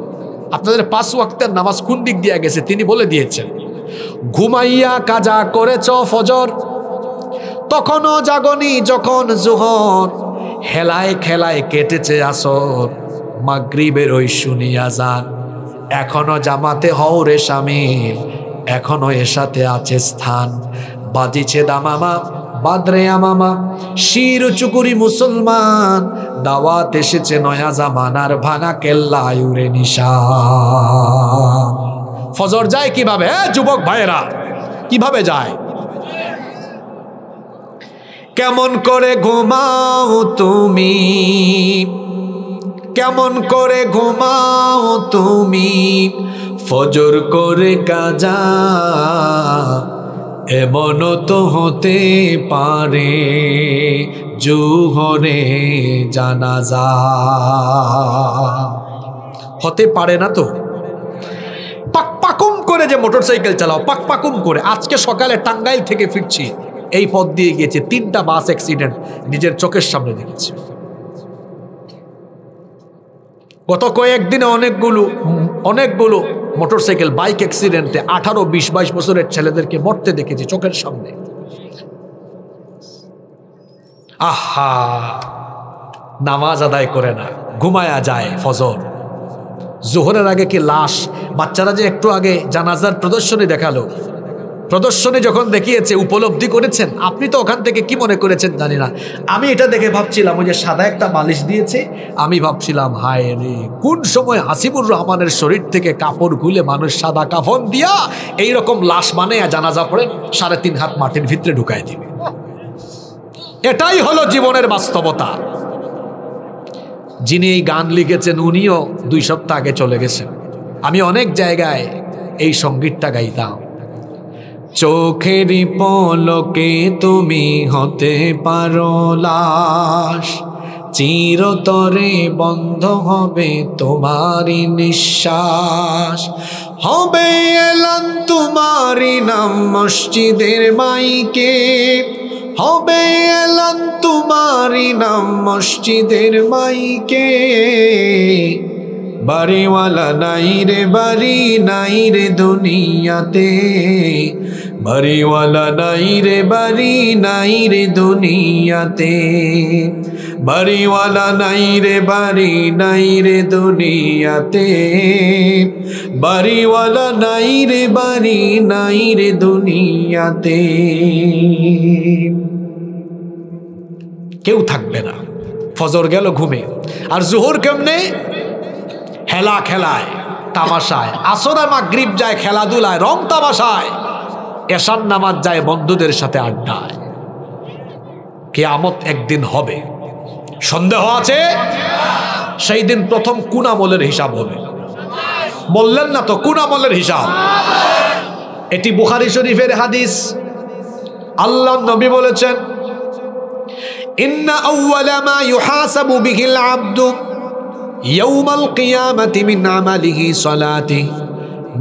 আপনাদের 5 ওয়াক্তের নামাজ কোন দিক দিয়ে গেছে তিনি বলে দিয়েছেন। ঘুমাইয়া কাজা করেছ ফজর, তখনও জাগনি যখন জোহর, হেলায় খেলায় কেটেছে আসর, মাগরিবের ওই শুনিয়া যান, এখনো জামাতে হও রে শামিল, এখনো এসাতে আছে স্থান, বাজিছে দামামা বাদরে আমামা, শির চুকুরি মুসলমান, দাওয়াত এসেছে নয়া জামানার, ভাঙা কেল্লা আয়ুরে নিশান। ফজর যায় কিভাবে? যুবক ভাইয়েরা, কিভাবে যায়? কেমন করে ঘুমাও তুমি, কেমন করে ঘুমাও তুমি, ফজর করে কাজা, এমনও তো হতে পারে জোহরে জানাজা। হতে পারে না তো? পাকপাকুম করে যে মোটরসাইকেল চালাও, পাকপাকুম করে। আজকে সকালে টাঙ্গাইল থেকে ফিরছি, এই পথ দিয়ে গিয়েছে, 3টা বাস অ্যাক্সিডেন্ট নিজের চোখের সামনে দেখেছি। গত কয়েকদিনে অনেকগুলো মোটরসাইকেল বাইক অ্যাক্সিডেন্টে 18, 20, 22 বছরের ছেলেদেরকে মরতে দেখেছি চোখের সামনে। আহা, নামাজ আদায় করে না, ঘুমায়া যায় ফজর। জোহরের আগে কি লাশ? বাচ্চারা যে একটু আগে জানাজার প্রদর্শনী দেখালো, প্রদর্শনী যখন দেখিয়েছে উপলব্ধি করেছেন? আপনি তো ওখান থেকে কি মনে করেছেন জানি না, আমি এটা দেখে ভাবছিলাম ওই যে সাদা একটা বালিশ দিয়েছে, আমি ভাবছিলাম হায় রে, কোন সময় হাসিবুর রহমানের শরীর থেকে কাপড় খুলে মানুষ সাদা কাফন দিয়া এইরকম লাশ বানায়া জানাজা পড়ে 3.5 হাত মাটির ভিতরে ঢুকাই দিবে। এটাই হলো জীবনের বাস্তবতা। যিনি এই গান লিখেছেন উনিও 2 সপ্তাহ আগে চলে গেছেন। আমি অনেক জায়গায় এই সঙ্গীতটা গাইতাম। চোখেরই পলকে তুমি হতে পারো লাশ, চিরতরে বন্ধ হবে তোমারই নিঃশ্বাস, হবে এলান তোমারই নাম মসজিদের মাইকে, হবে এলান তোমারই নাম মসজিদের মাইকে, বাড়িওয়ালা নাই রে বাড়ি নাই রে দুনিয়াতে, বাড়িওয়ালা নাই রে বাড়ি নাই রে দুনিয়াতে, বাড়িওয়ালা নাই রে বাড়ি নাই রে দুনিয়াতে, বাড়িওয়ালা নাই রে বাড়ি নাই রে দুনিয়াতে। কেউ থাকবে না, ফজর গেল ঘুমে। আর জোহর কেমনে? হেলা খেলায়, তামাশায়। আসর আর মাগরিব যায় খেলাধুলায়, রং তামাশায়। এশার নামাজ যায় বন্ধুদের সাথে আড্ডায়। কিয়ামত একদিন হবে, সন্দেহ আছে? সেই দিন প্রথম কোন আমলের হিসাব হবে? বললেন না তো, কোন আমলের হিসাব? এটি বুখারী শরীফের হাদিস। আল্লাহ নবী বলেছেন, ইন্না আউওয়ালা মা ইউহাসাবু বিহিল আবদু ইয়াউমাল কিয়ামাতি মিন আমালিহি সালাতি,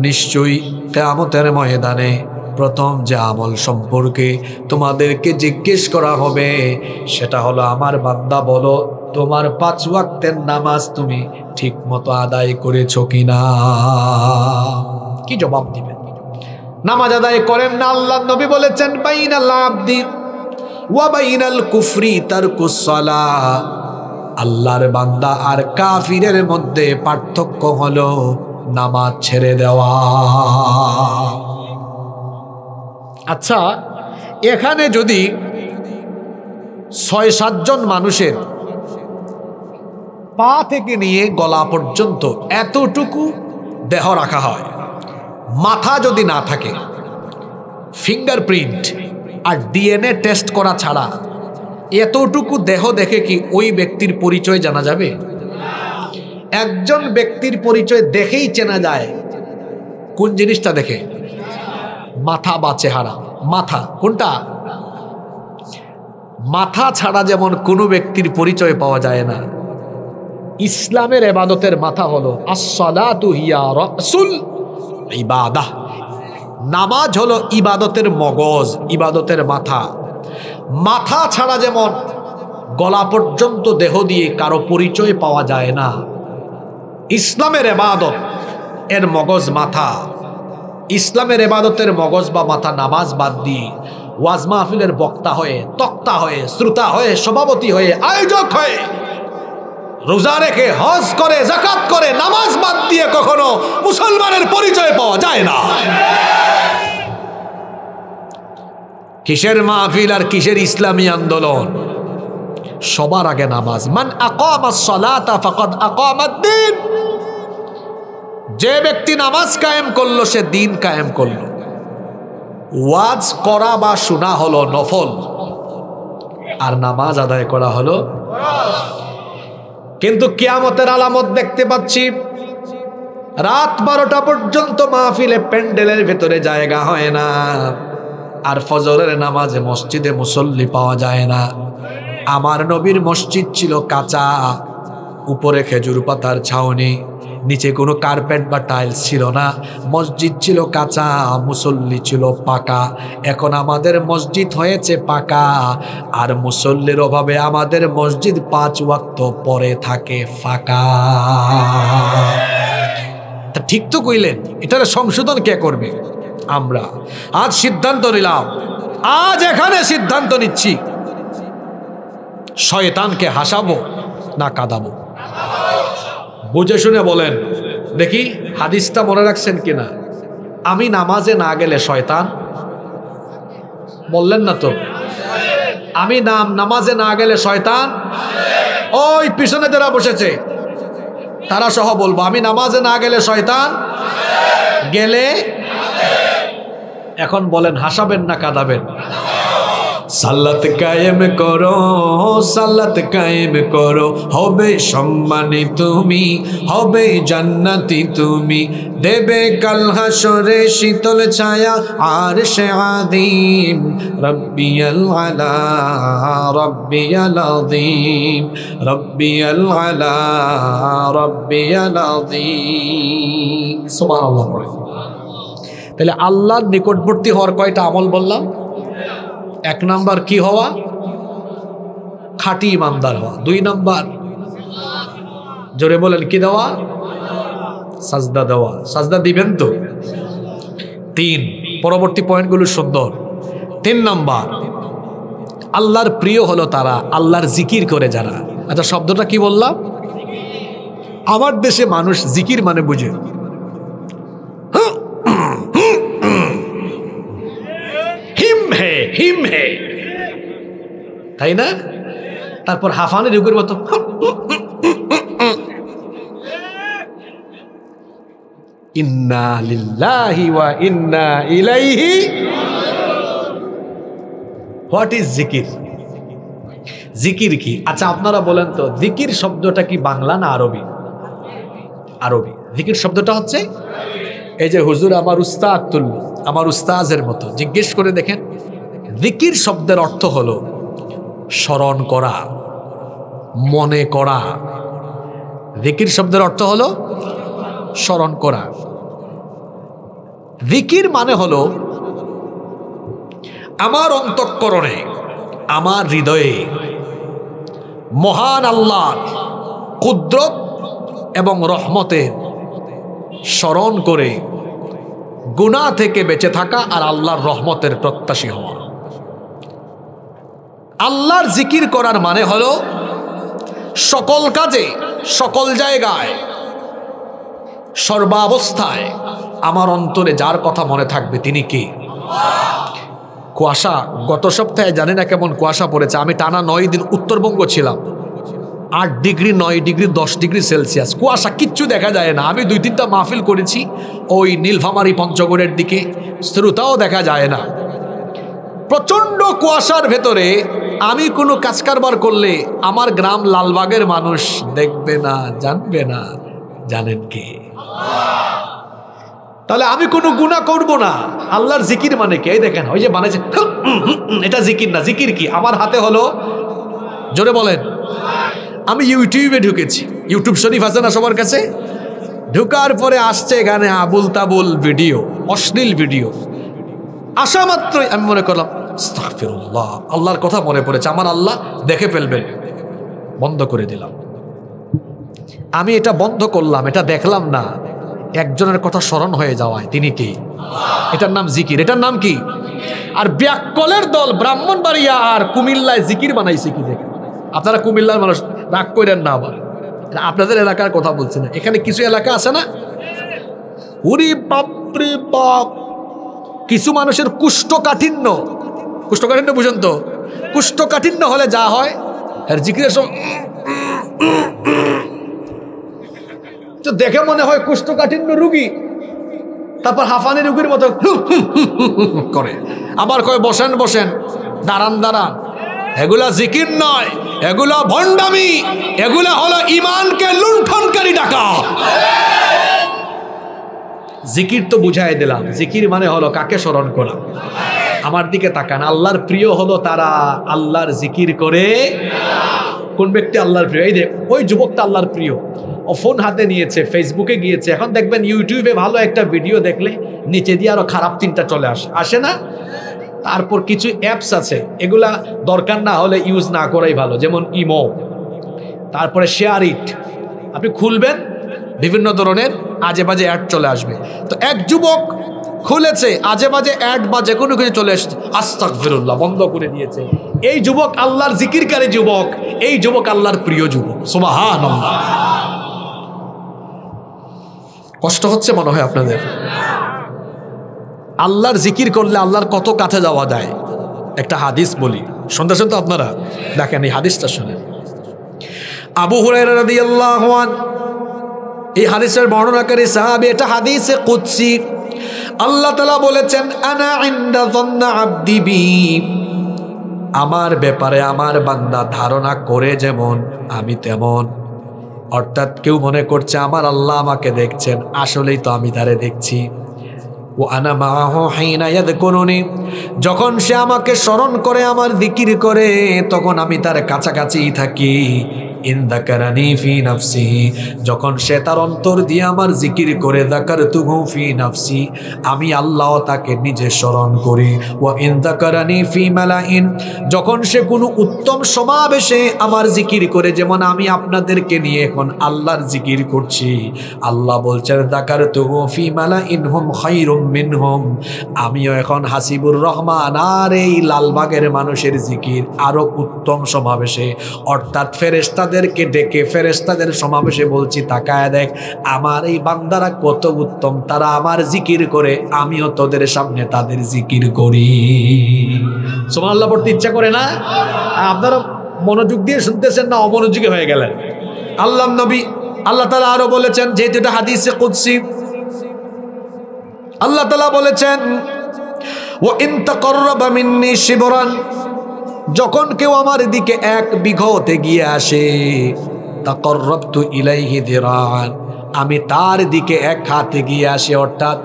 নিশ্চয়ই কিয়ামতের ময়দানে প্রথম যে আমল সম্পর্কে তোমাদেরকে জিজ্ঞেস করা হবে সেটা হলো, আমার বান্দা বলো তোমার 5 ওয়াক্তের নামাজ তুমি ঠিক মতো আদায় করেছো কিনা। কি জবাব দিবেন? নামাজ আদায় করেন না। আল্লাহ নবী বলেছেন, বাইনাল আবদি ওয়া বাইনাল কুফরি তারকুস সালাহ, আল্লাহর বান্দা আর কাফিরের মধ্যে পার্থক্য হলো নামাজ ছেড়ে দেওয়া। আচ্ছা, এখানে যদি 6-7 জন মানুষের পা থেকে নিয়ে গলা পর্যন্ত এতটুকু দেহ রাখা হয়, মাথা যদি না থাকে, ফিঙ্গারপ্রিন্ট আর ডিএনএ টেস্ট করা ছাড়া এতটুকু দেহ দেখে কি ওই ব্যক্তির পরিচয় জানা যাবে? একজন ব্যক্তির পরিচয় দেখেই চেনা যায়। কোন জিনিসটা দেখে? মাথা বা চেহারা। মাথা কোনটা? মাথা ছাড়া যেমন কোনো ব্যক্তির পরিচয় পাওয়া যায় না, ইসলামের ইবাদতের মাথা হলো as-সালাতু হিয়া রাসুল ইবাদাহ। নামাজ হলো ইবাদতের মগজ, ইবাদতের মাথা। মাথা ছাড়া যেমন গলা পর্যন্ত দেহ দিয়ে কারো পরিচয় পাওয়া যায় না, ইসলামের ইবাদত এর মগজ মাথা। ইসলামের ইবাদতের মগজ বা মাথা নামাজ বাদ দিয়ে ওয়াজ মাহফিলের বক্তা হয়ে, তক্তা হয়ে, শ্রোতা হয়ে, সভাপতি হয়ে, আয়োজক হয়ে, রোজা রেখে, হজ করে, যাকাত করে, নামাজ বাদ দিয়ে কখনো মুসলমানের পরিচয় পাওয়া যায় না। কিসের মাহফিল আর কিসের ইসলামী আন্দোলন? সবার আগে নামাজ। মান আকামাস সালাতা ফাকাদ আকামাদ-দ্বীন। যে ব্যক্তি নামাজ কায়েম করলো সে দিন কায়েম করলো। ওয়াজ করা বা শোনা হলো নফল, আর নামাজ আদায় করা হলো। কিন্তু কিয়ামতের আলামত দেখতে পাচ্ছি, রাত 12টা পর্যন্ত মাহফিলে প্যান্ডেলের ভেতরে জায়গা হয় না, আর ফজরের নামাজে মসজিদে মুসল্লি পাওয়া যায় না। আমার নবীর মসজিদ ছিল কাঁচা, উপরে খেজুর পাতার ছাউনি, নিচে কোনো কার্পেট বা টাইলস ছিল না। মসজিদ ছিল কাঁচা, মুসল্লি ছিল পাকা। এখন আমাদের মসজিদ হয়েছে পাকা, আর মুসল্লির অভাবে আমাদের মসজিদ 5 ওয়াক্ত পরে থাকে ফাঁকা। তা ঠিক তো কইলেন, এটার সংশোধন কে করবে? আমরা। আজ সিদ্ধান্ত নিলাম, আজ এখানে সিদ্ধান্ত নিচ্ছি, শয়তানকে হাসাবো না কাঁদাবো? বুঝে শুনে বলেন দেখি, হাদিসটা মনে রাখছেন কিনা? আমি নামাজে না গেলে শয়তান, বললেন না তো? আমি নামাজে না গেলে শয়তান, ওই পিছনে যারা বসেছে তারা সহ বলবো, আমি নামাজে না গেলে শয়তান গেলে। এখন বলেন, হাসাবেন না কাঁদাবেন? সালাত কায়েম করো, সালাত কায়েম করো, হবে সম্মানী তুমি, হবে জান্নাতি তুমি, দেবে কাল হাসরে শীতল ছায়া আরশে আযীম। রব্বিয়াল আলা, রব্বিয়াল আযীম, রব্বিয়াল আলা, রব্বিয়াল আযীম। সুবহানাল্লাহ। তাহলে আল্লাহর নিকটবর্তী হওয়ার কয়টা আমল বললাম? 1 নাম্বার কি হওয়া? খাঁটি ইমানদার হওয়া। 2 নাম্বার, জোরে বলেন কি দেওয়া? সাজদা দেওয়া। সাজদা দিবেন তো? 3, পরবর্তী পয়েন্টগুলো সুন্দর। 3 নাম্বার, আল্লাহর প্রিয় হলো তারা আল্লাহর জিকির করে যারা। আচ্ছা, শব্দটা কি বললাম? আমার দেশে মানুষ জিকির মানে বুঝে হিম হে, তাই না? তারপর হাফানি রুকুর মতো ইন্না লিল্লাহি ওয়া ইন্না ইলাইহি। হোয়াট ইজ জিকির? জিকির কি? আচ্ছা আপনারা বলেন তো, জিকির শব্দটা কি বাংলা না আরবি? আরবি। জিকির শব্দটা হচ্ছে, এই যে হুজুর আমার উস্তাদ তুল্য, আমার উস্তাজের মতো, জিজ্ঞেস করে দেখেন। জিকির শব্দের অর্থ হলো স্মরণ করা, মনে করা। জিকির শব্দের অর্থ হলো স্মরণ করা। জিকির মানে হলো আমার অন্তঃকরণে, আমার হৃদয়ে মহান আল্লাহর কুদরত এবং রহমতের স্মরণ করে গুনাহ থেকে বেঁচে থাকা, আর আল্লাহর রহমতের প্রত্যাশী হওয়া। আল্লাহর জিকির করার মানে হলো সকল কাজে, সকল জায়গায়, সর্বাবস্থায় আমার অন্তরে যার কথা মনে থাকবে তিনি কে? কুয়াশা, গত সপ্তাহে জানি না কেমন কুয়াশা পড়েছে। আমি টানা 9 দিন উত্তরবঙ্গ ছিলাম। 8 ডিগ্রি, 9 ডিগ্রি, 10 ডিগ্রি সেলসিয়াস কুয়াশা, কিচ্ছু দেখা যায় না। আমি 2-3টা মাহফিল করেছি ওই নীলফামারী পঞ্চগড়ের দিকে, শ্রোতাও দেখা যায় না। প্রচণ্ড কুয়াশার ভেতরে আমি কোনো কাজ কারবার করলে আমার গ্রাম লালবাগের মানুষ দেখবে না, জানবে না। জানেন কে? তাহলে আমি কোনো গুনাহ করব না। আল্লাহর জিকির মানে কি? এই দেখেন, ওই যে বানাইছে, এটা জিকির না। জিকির কি? আমার হাতে হলো, জোরে বলেন। আমি ইউটিউবে ঢুকেছি, ইউটিউব শরীফ আছে না সবার কাছে? ঢুকার পরে আসছে এখানে আবুল তাবুল ভিডিও, অশ্লীল ভিডিও। আসা মাত্রই আমি মনে করলাম আস্তাগফিরুল্লাহ, আল্লাহর কথা মনে পড়েছে, আমার আল্লাহ দেখে ফেলবেন, বন্ধ করে দিলাম। আমি এটা বন্ধ করলাম, এটা দেখলাম না, একজনের কথা স্মরণ হয়ে যাওয়ায়, তিনি কি? এটার নাম জিকির। এটার নাম কি? আর ব্যাককলের দল ব্রাহ্মণবাড়িয়া আর কুমিল্লায় জিকির বানাইছে কি দেখে। আপনারা কুমিল্লার মানুষ, রাগ করেন না, আবার আপনাদের এলাকার কথা বলছি না, এখানে কিছু এলাকা আছে না, উরি বাপরে বাপ, কিছু মানুষের কুষ্ঠকাঠিন্য বুঝেন তো, কুষ্ঠকাঠিন্য হলে যা হয় আর জিকিরের সময় তো দেখে মনে হয় কুষ্ঠকাঠিন্য রুগী, তারপর হাঁফানি রুগীর মতো করে, আবার কয় বসেন বসেন, দাঁড়ান দাঁড়ান। এগুলা জিকির নয়, এগুলা ভণ্ডামি, এগুলা হলো ঈমানকে লুণ্ঠনকারী ডাকাত। জিকির তো বুঝাই দিলাম, জিকির মানে হলো কাকে স্মরণ করা। আমার দিকে তাকান, আল্লাহর প্রিয় হলো তারা আল্লাহর জিকির করে। কোন ব্যক্তি আল্লাহর প্রিয়? এই যে ওই যুবকটা আল্লাহর প্রিয়, ও ফোন হাতে নিয়েছে, ফেসবুকে গিয়েছে। এখন দেখবেন ইউটিউবে ভালো একটা ভিডিও দেখলে নিচে দিয়ে আরো খারাপ চিন্তা চলে আসে না? তারপর কিছু অ্যাপস আছে, এগুলা দরকার না হলে ইউজ না করাই ভালো, যেমন ইমো, তারপরে শেয়ার ইট। আপনি খুলবেন, বিভিন্ন ধরনের আজে বাজে অ্যাড চলে আসবে। তো এক যুবক খুলেছে, আজে বাজে অ্যাড বা যে কোনো কিছু চলে এসেছে, আস্তাগফিরুল্লাহ, বন্ধ করে দিয়েছে। এই যুবক আল্লাহর জিকিরকারী যুবক, এই যুবক আল্লাহর প্রিয় যুবক। সুবহানাল্লাহ। কষ্ট হচ্ছে মনে হয় আপনাদের? আল্লাহর জিকির করলে আল্লাহর কত কাছে যাওয়া যায়। একটা হাদিস বলি, শুনতেছেন তো আপনারা? দেখেন এই হাদিসটা শুনেন। আবু হুরায়রা রাদিয়াল্লাহু আনহু এই হাদিসের বর্ণনাকারী সাহাবী, এটা হাদিসে কুদসি। আল্লাহ তাআলা বলেছেন, আনা ইনদা যান্না আবদি বি, আমার ব্যাপারে আমার বান্দা ধারণা করে যেমন আমি তেমন। অর্থাৎ কেউ মনে করছে আমার আল্লাহ আমাকে দেখছেন, আসলেই তো আমি তারে দেখছি। ও আনা মাহু হিনা ইয়াযকুরুনি, যখন সে আমাকে স্মরণ করে, আমার জিকির করে, তখন আমি তার কাছাকাছিই থাকি। ইন যাকারানি ফি নাফসি, যখন সে তার অন্তর দিয়ে আমার জিকির করে, যাকারতুহু ফি নাফসি, আমি আল্লাহ তাকে নিজে স্মরণ করি। ওয়া ইন যাকারানি ফি মালাইন, যখন সে কোনো উত্তম সমাবেশে আমার জিকির করে, যেমন আমি আপনাদেরকে নিয়ে এখন আল্লাহর জিকির করছি, আল্লাহ বলছেন যাকারতুহু ফি মালাইন হুম খায়রুম মিনহুম, আমিও এখন হাসিবুর রহমান আর এই লালবাগের মানুষের জিকির আরো উত্তম সমাবেশে, অর্থাৎ ফেরেশতাদেরকে ডেকে ফেরেশতাদের সমাবেশে বলছি, তাকায় দেখ আমার এই বান্দারা কত উত্তম, তারা আমার জিকির করে, আমিও তোদের সামনে তাদের জিকির করি। সুবহানাল্লাহ পড়তে ইচ্ছা করে না? আপনারা মনোযোগ দিয়ে শুনতেছেন না অমনোযোগী হয়ে গেলেন? আল্লাহর নবী, আল্লাহ তাআলা আরো বলেছেন, যেহেতু এটা হাদিসে কুদসি, আল্লাহ তাআলা বলেছেন, ওয়া ইন তাকাররাবা মিন্নি শিবরান, যখন কেউ আমার দিকে এক বিঘতে গিয়ে আসে, তাকাররাবতু ইলাইহি যিরাআন, আমি তার দিকে এক হাতে গিয়ে আসে, অর্থাৎ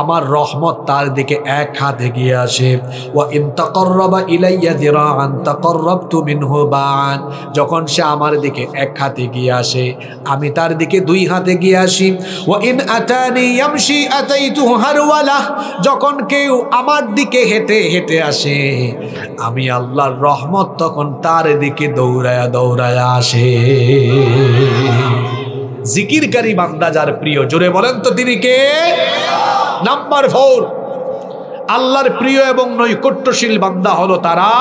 আমার রহমত তার দিকে এক হাতে গিয়ে আসে। ওয়া ইন তাকাররাবা ইলাইয়া যিরাআন তাকাররাবতু মিনহু বা'an, যখন সে আমার দিকে এক হাতে গিয়ে আসে, আমি তার দিকে দুই হাতে গিয়ে আসি। ওয়া ইন আতানি ইয়ামশি আতাইতুহু হারওয়ালা, যখন কেউ আমার দিকে হেঁটে হেঁটে আসে, আমি আল্লাহর রহমত তখন তার দিকে দৌড়ায়া দৌড়ায়া আসে। জিকিরকারী বান্দা যার প্রিয়, জোরে বলেন তো তিনি কে? নাম্বার 4, আল্লাহর প্রিয় এবং নৈকট্যশীল বান্দা হলো তারা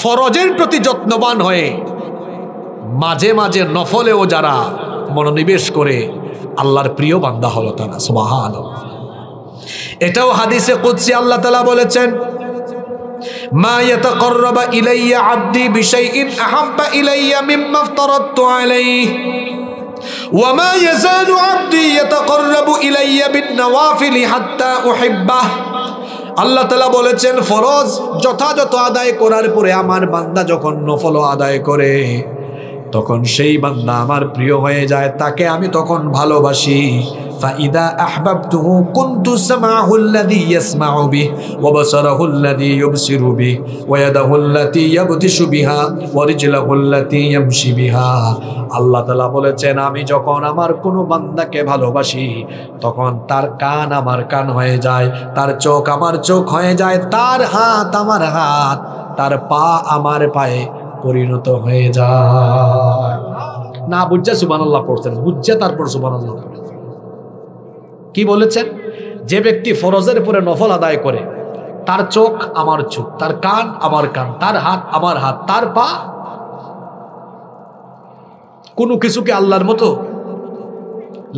ফরজের প্রতি যত্নবান হয়ে মাঝে মাঝে নফলেও যারা মনোনিবেশ করে, আল্লাহর প্রিয় বান্দা হলো তারা। সুবহানাল্লাহ। এটাও হাদিসে কুদসি আল্লাহ তাআলা বলেছেন, মা ইয়াতাকাররাবা ইলাইয়া আবদি বিশাইইন আহাব্বা ইলাইয়া মিম্মা আফতারাতু আলাইহি ওয়া মা ইয়াযালু আবদি ইয়াতাকাররাবু ইলাইয়া বিন-নওয়াফিল হাত্তা উহিব্বাহ। আল্লাহ তাআলা বলেছেন, ফরজ যথাযথ আদায় করার পরে আমার বান্দা যখন নফল আদায় করে, তখন সেই বান্দা আমার প্রিয় হয়ে যায়, তাকে আমি তখন ভালোবাসি। ফাইদা আহবাবতুহু কুনতু সামাহু আল্লাযী ইয়াসমাউ বিহি ওয়া বাসারাহু আল্লাযী ইউবসিরু বিহি ওয়া ইয়াদাহু আল্লাতী ইয়াবতিশু বিহা ওয়া রিজলাহু আল্লাতী ইয়ামশি বিহা। আল্লাহ তাআলা বলেছেন, আমি যখন আমার কোনো বান্দাকে ভালোবাসি তখন তার কান আমার কান হয়ে যায়, তার চোখ আমার চোখ হয়ে যায়, তার হাত আমার হাত, তার পা আমার পায়ে পরিণত হয়ে যায়। না বুঝছে সুবহানাল্লাহ পড়ছেন, বুঝছে তারপর সুবহানাল্লাহ পড়েন। কি বলেছেন? যে ব্যক্তি ফরজের পরে নফল আদায় করে তার চোখ আমার চোখ, তার কান আমার কান, তার হাত আমার হাত, তার পা কোনো কিছুকে আল্লাহর মতো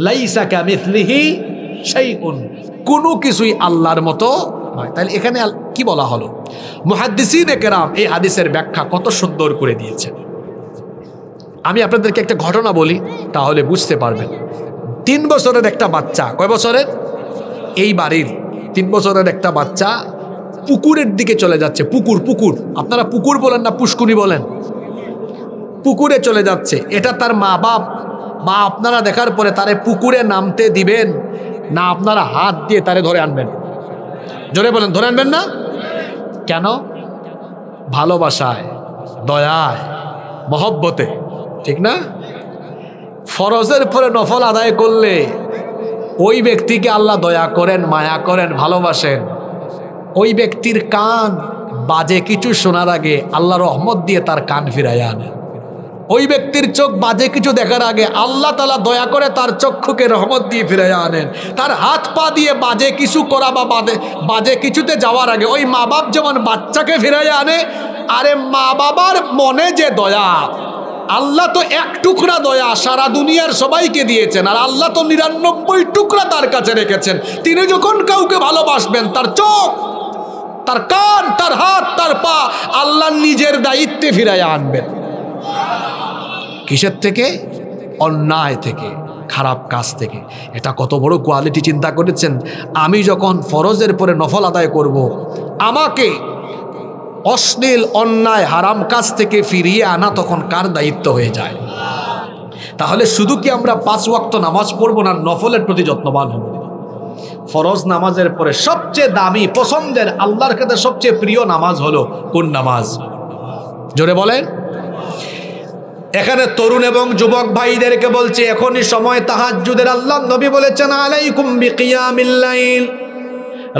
লাইসা কামিথলিহি শাইউন, কোনো কিছুই আল্লাহর মতো নয়। তাহলে এখানে কি বলা হলো? মুহাদ্দিসিনে কেরাম এই হাদিসের ব্যাখ্যা কত সুন্দর করে দিয়েছেন। আমি আপনাদেরকে একটা ঘটনা বলি, তাহলে বুঝতে পারবেন। 3 বছরের একটা বাচ্চা, কয় বছরের? এই বাড়ির 3 বছরের একটা বাচ্চা পুকুরের দিকে চলে যাচ্ছে। পুকুর, পুকুর, আপনারা পুকুর বলেন না পুষ্কুনি বলেন? পুকুরে চলে যাচ্ছে। এটা তার মা বাপ, মা আপনারা দেখার পরে তারে পুকুরে নামতে দিবেন না আপনারা হাত দিয়ে তারে ধরে আনবেন? জোরে বলেন, ধরে আনবেন না কেন? ভালোবাসায়, দয়ায়, মহব্বতে, ঠিক না? ফরজের পরে নফল আদায় করলে ওই ব্যক্তিকে আল্লাহ দয়া করেন, মায়া করেন, ভালোবাসেন। ওই ব্যক্তির কান বাজে কিছু শোনার আগে আল্লাহ রহমত দিয়ে তার কান ফিরাইয়া আনেন। ওই ব্যক্তির চোখ বাজে কিছু দেখার আগে আল্লাহ তাআলা দয়া করে তার চক্ষুকে রহমত দিয়ে ফিরাইয়া আনেন। তার হাত পা দিয়ে বাজে কিছু করা বা বাজে কিছুতে যাওয়ার আগে ওই মা বাপ যেমন বাচ্চাকে ফিরাইয়া আনে, আরে মা বাবার মনে যে দয়া, আল্লাহ তো 1 টুকরা দয়া সারা দুনিয়ার সবাইকে দিয়েছেন, আর আল্লাহ তো 99 টুকরা তার কাছে রেখেছেন। তিনি যখন কাউকে ভালোবাসবেন তার চোখ, তার কান, তার হাত, তার পা আল্লাহ নিজের দায়িত্বে ফিরাইয়া আনবেন। কিসের থেকে? অন্যায় থেকে, খারাপ কাজ থেকে। এটা কত বড় কোয়ালিটি চিন্তা করেছেন? আমি যখন ফরজের পরে নফল আদায় করব, আমাকে অশ্লীল অন্যায় হারাম কাজ থেকে ফিরিয়ে আনা তখন কার দায়িত্ব হয়ে যায়? তাহলে শুধু কি আমরা 5 ওয়াক্ত নামাজ পড়বো না, নফলের প্রতি যত্নবান হব? ফরজ নামাজের পরে সবচেয়ে দামি, পছন্দের, আল্লাহর কাছে সবচেয়ে প্রিয় নামাজ হলো কোন নামাজ? জোরে বলেন। এখানে তরুণ এবং যুবক ভাইদেরকে বলছে, এখনই সময় তাহাজ্জুদের। আল্লাহ নবী বলেছেন, আলাইকুম বিকিয়ামিল লাইল,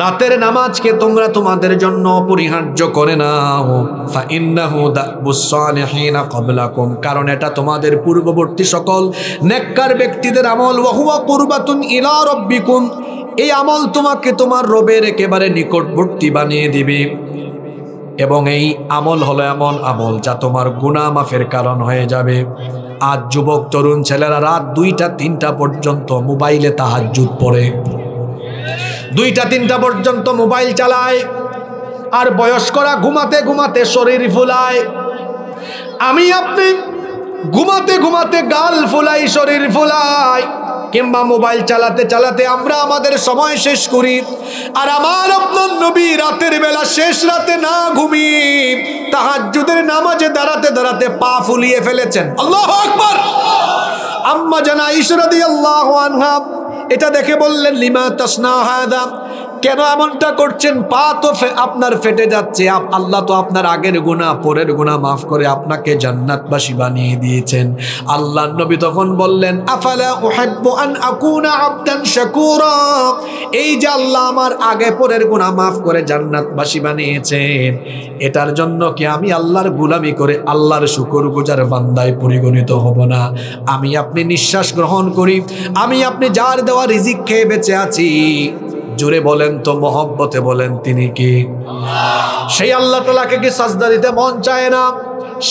রাতের নামাজকে তোমরা তোমাদের জন্য অপরিহার্য করে নাও। ফাইন্নাহু দাবুস সালিহিনা ক্বাবলাকুম, কারণ এটা তোমাদের পূর্ববর্তী সকল নেককার ব্যক্তিদের আমল। ওয়া হুয়া কুরবাতুন ইলা রাব্বিকুম, এই আমল তোমাকে তোমার রবের একেবারে নিকটবর্তী বানিয়ে দিবে। এবং এই আমল হলো এমন আমল যা তোমার গুনাহ মাফের কারণ হয়ে যাবে। আজ যুবক তরুণ ছেলেরা রাত 2টা 3টা পর্যন্ত মোবাইলে তাহাজ্জুদ পড়ে, 2টা 3টা পর্যন্ত মোবাইল চালায়, আর বয়স্করা ঘুমাতে ঘুমাতে শরীর ফুলায়। আমি আপনি ঘুমাতে ঘুমাতে গাল ফুলাই, শরীর ফুলাই, কিংবা মোবাইল চালাতে চালাতে আমরা আমাদের সময় শেষ করি। আর আমার আপনার নবী রাতের বেলা শেষ রাতে না ঘুমিয়ে তাহাজ্জুদের নামাজে দাঁড়াতে দাঁড়াতে পা ফুলিয়ে ফেলেছেন। আল্লাহু আকবার। আম্মা জান আয়েশা রাদিয়াল্লাহু আনহা এটা দেখে বললেন, লিমা তাসনা হাদা, কেন এমনটা করছেন? পা তো আপনার ফেটে যাচ্ছে, আল্লাহ তো আপনার আগের গুনাহ পরের গুনাহ মাফ করে আপনাকে জান্নাতবাসী বানিয়ে দিয়েছেন। আল্লাহর নবী তখন বললেন, আফালা উহিব্বু আন আকুনা আবদান শাকুরা, এই যে আল্লাহ আমার আগে পরের গুনাহ মাফ করে জান্নাতবাসী বানিয়েছেন, এটার জন্য কি আমি আল্লাহর গোলামি করে আল্লাহর শুকরগুজার বান্দায় পরিগণিত হব না? আমি আপনি নিঃশ্বাস গ্রহণ করি, আমি আপনি যার দেওয়া রিজিক খেয়ে বেঁচে আছি, জোরে বলেন তো, মহব্বতে বলেন তিনি কি? সেই আল্লাহ তাআলাকে কি সাজদা দিতে মন চায় না?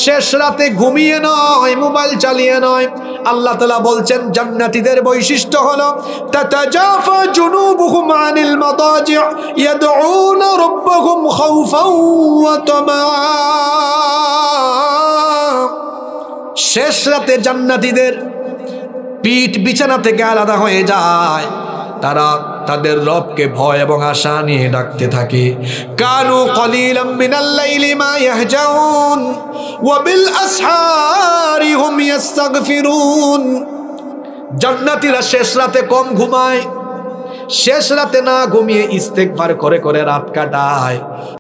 শেষ রাতে ঘুমিয়ে নয়, মোবাইল চালিয়ে নয়। আল্লাহ তাআলা বলছেন জান্নাতীদের বৈশিষ্ট্য হলো তাতাজাফা জুনুবুহুম আনিল মাদাজি' ইয়াদউনা রাব্বাহুম খাউফান ওয়া তামাআ। শেষ রাতে জান্নাতীদের পিঠ বিছানা থেকে আলাদা হয়ে যায়, তারা তাদের রবকে ভয় এবং আশা নিয়ে ডাকতে থাকে। কানু কলিলাম মিনাল লাইলি মা ইয়াহজাউন ওয়া বিল আসহারি হুম ইস্তাগফিরুন। জান্নাতীরা শেষ রাতে কম ঘুমায়, শেষ রাতে না ঘুমিয়ে ইস্তেগফার করে করে রাত কাটায়।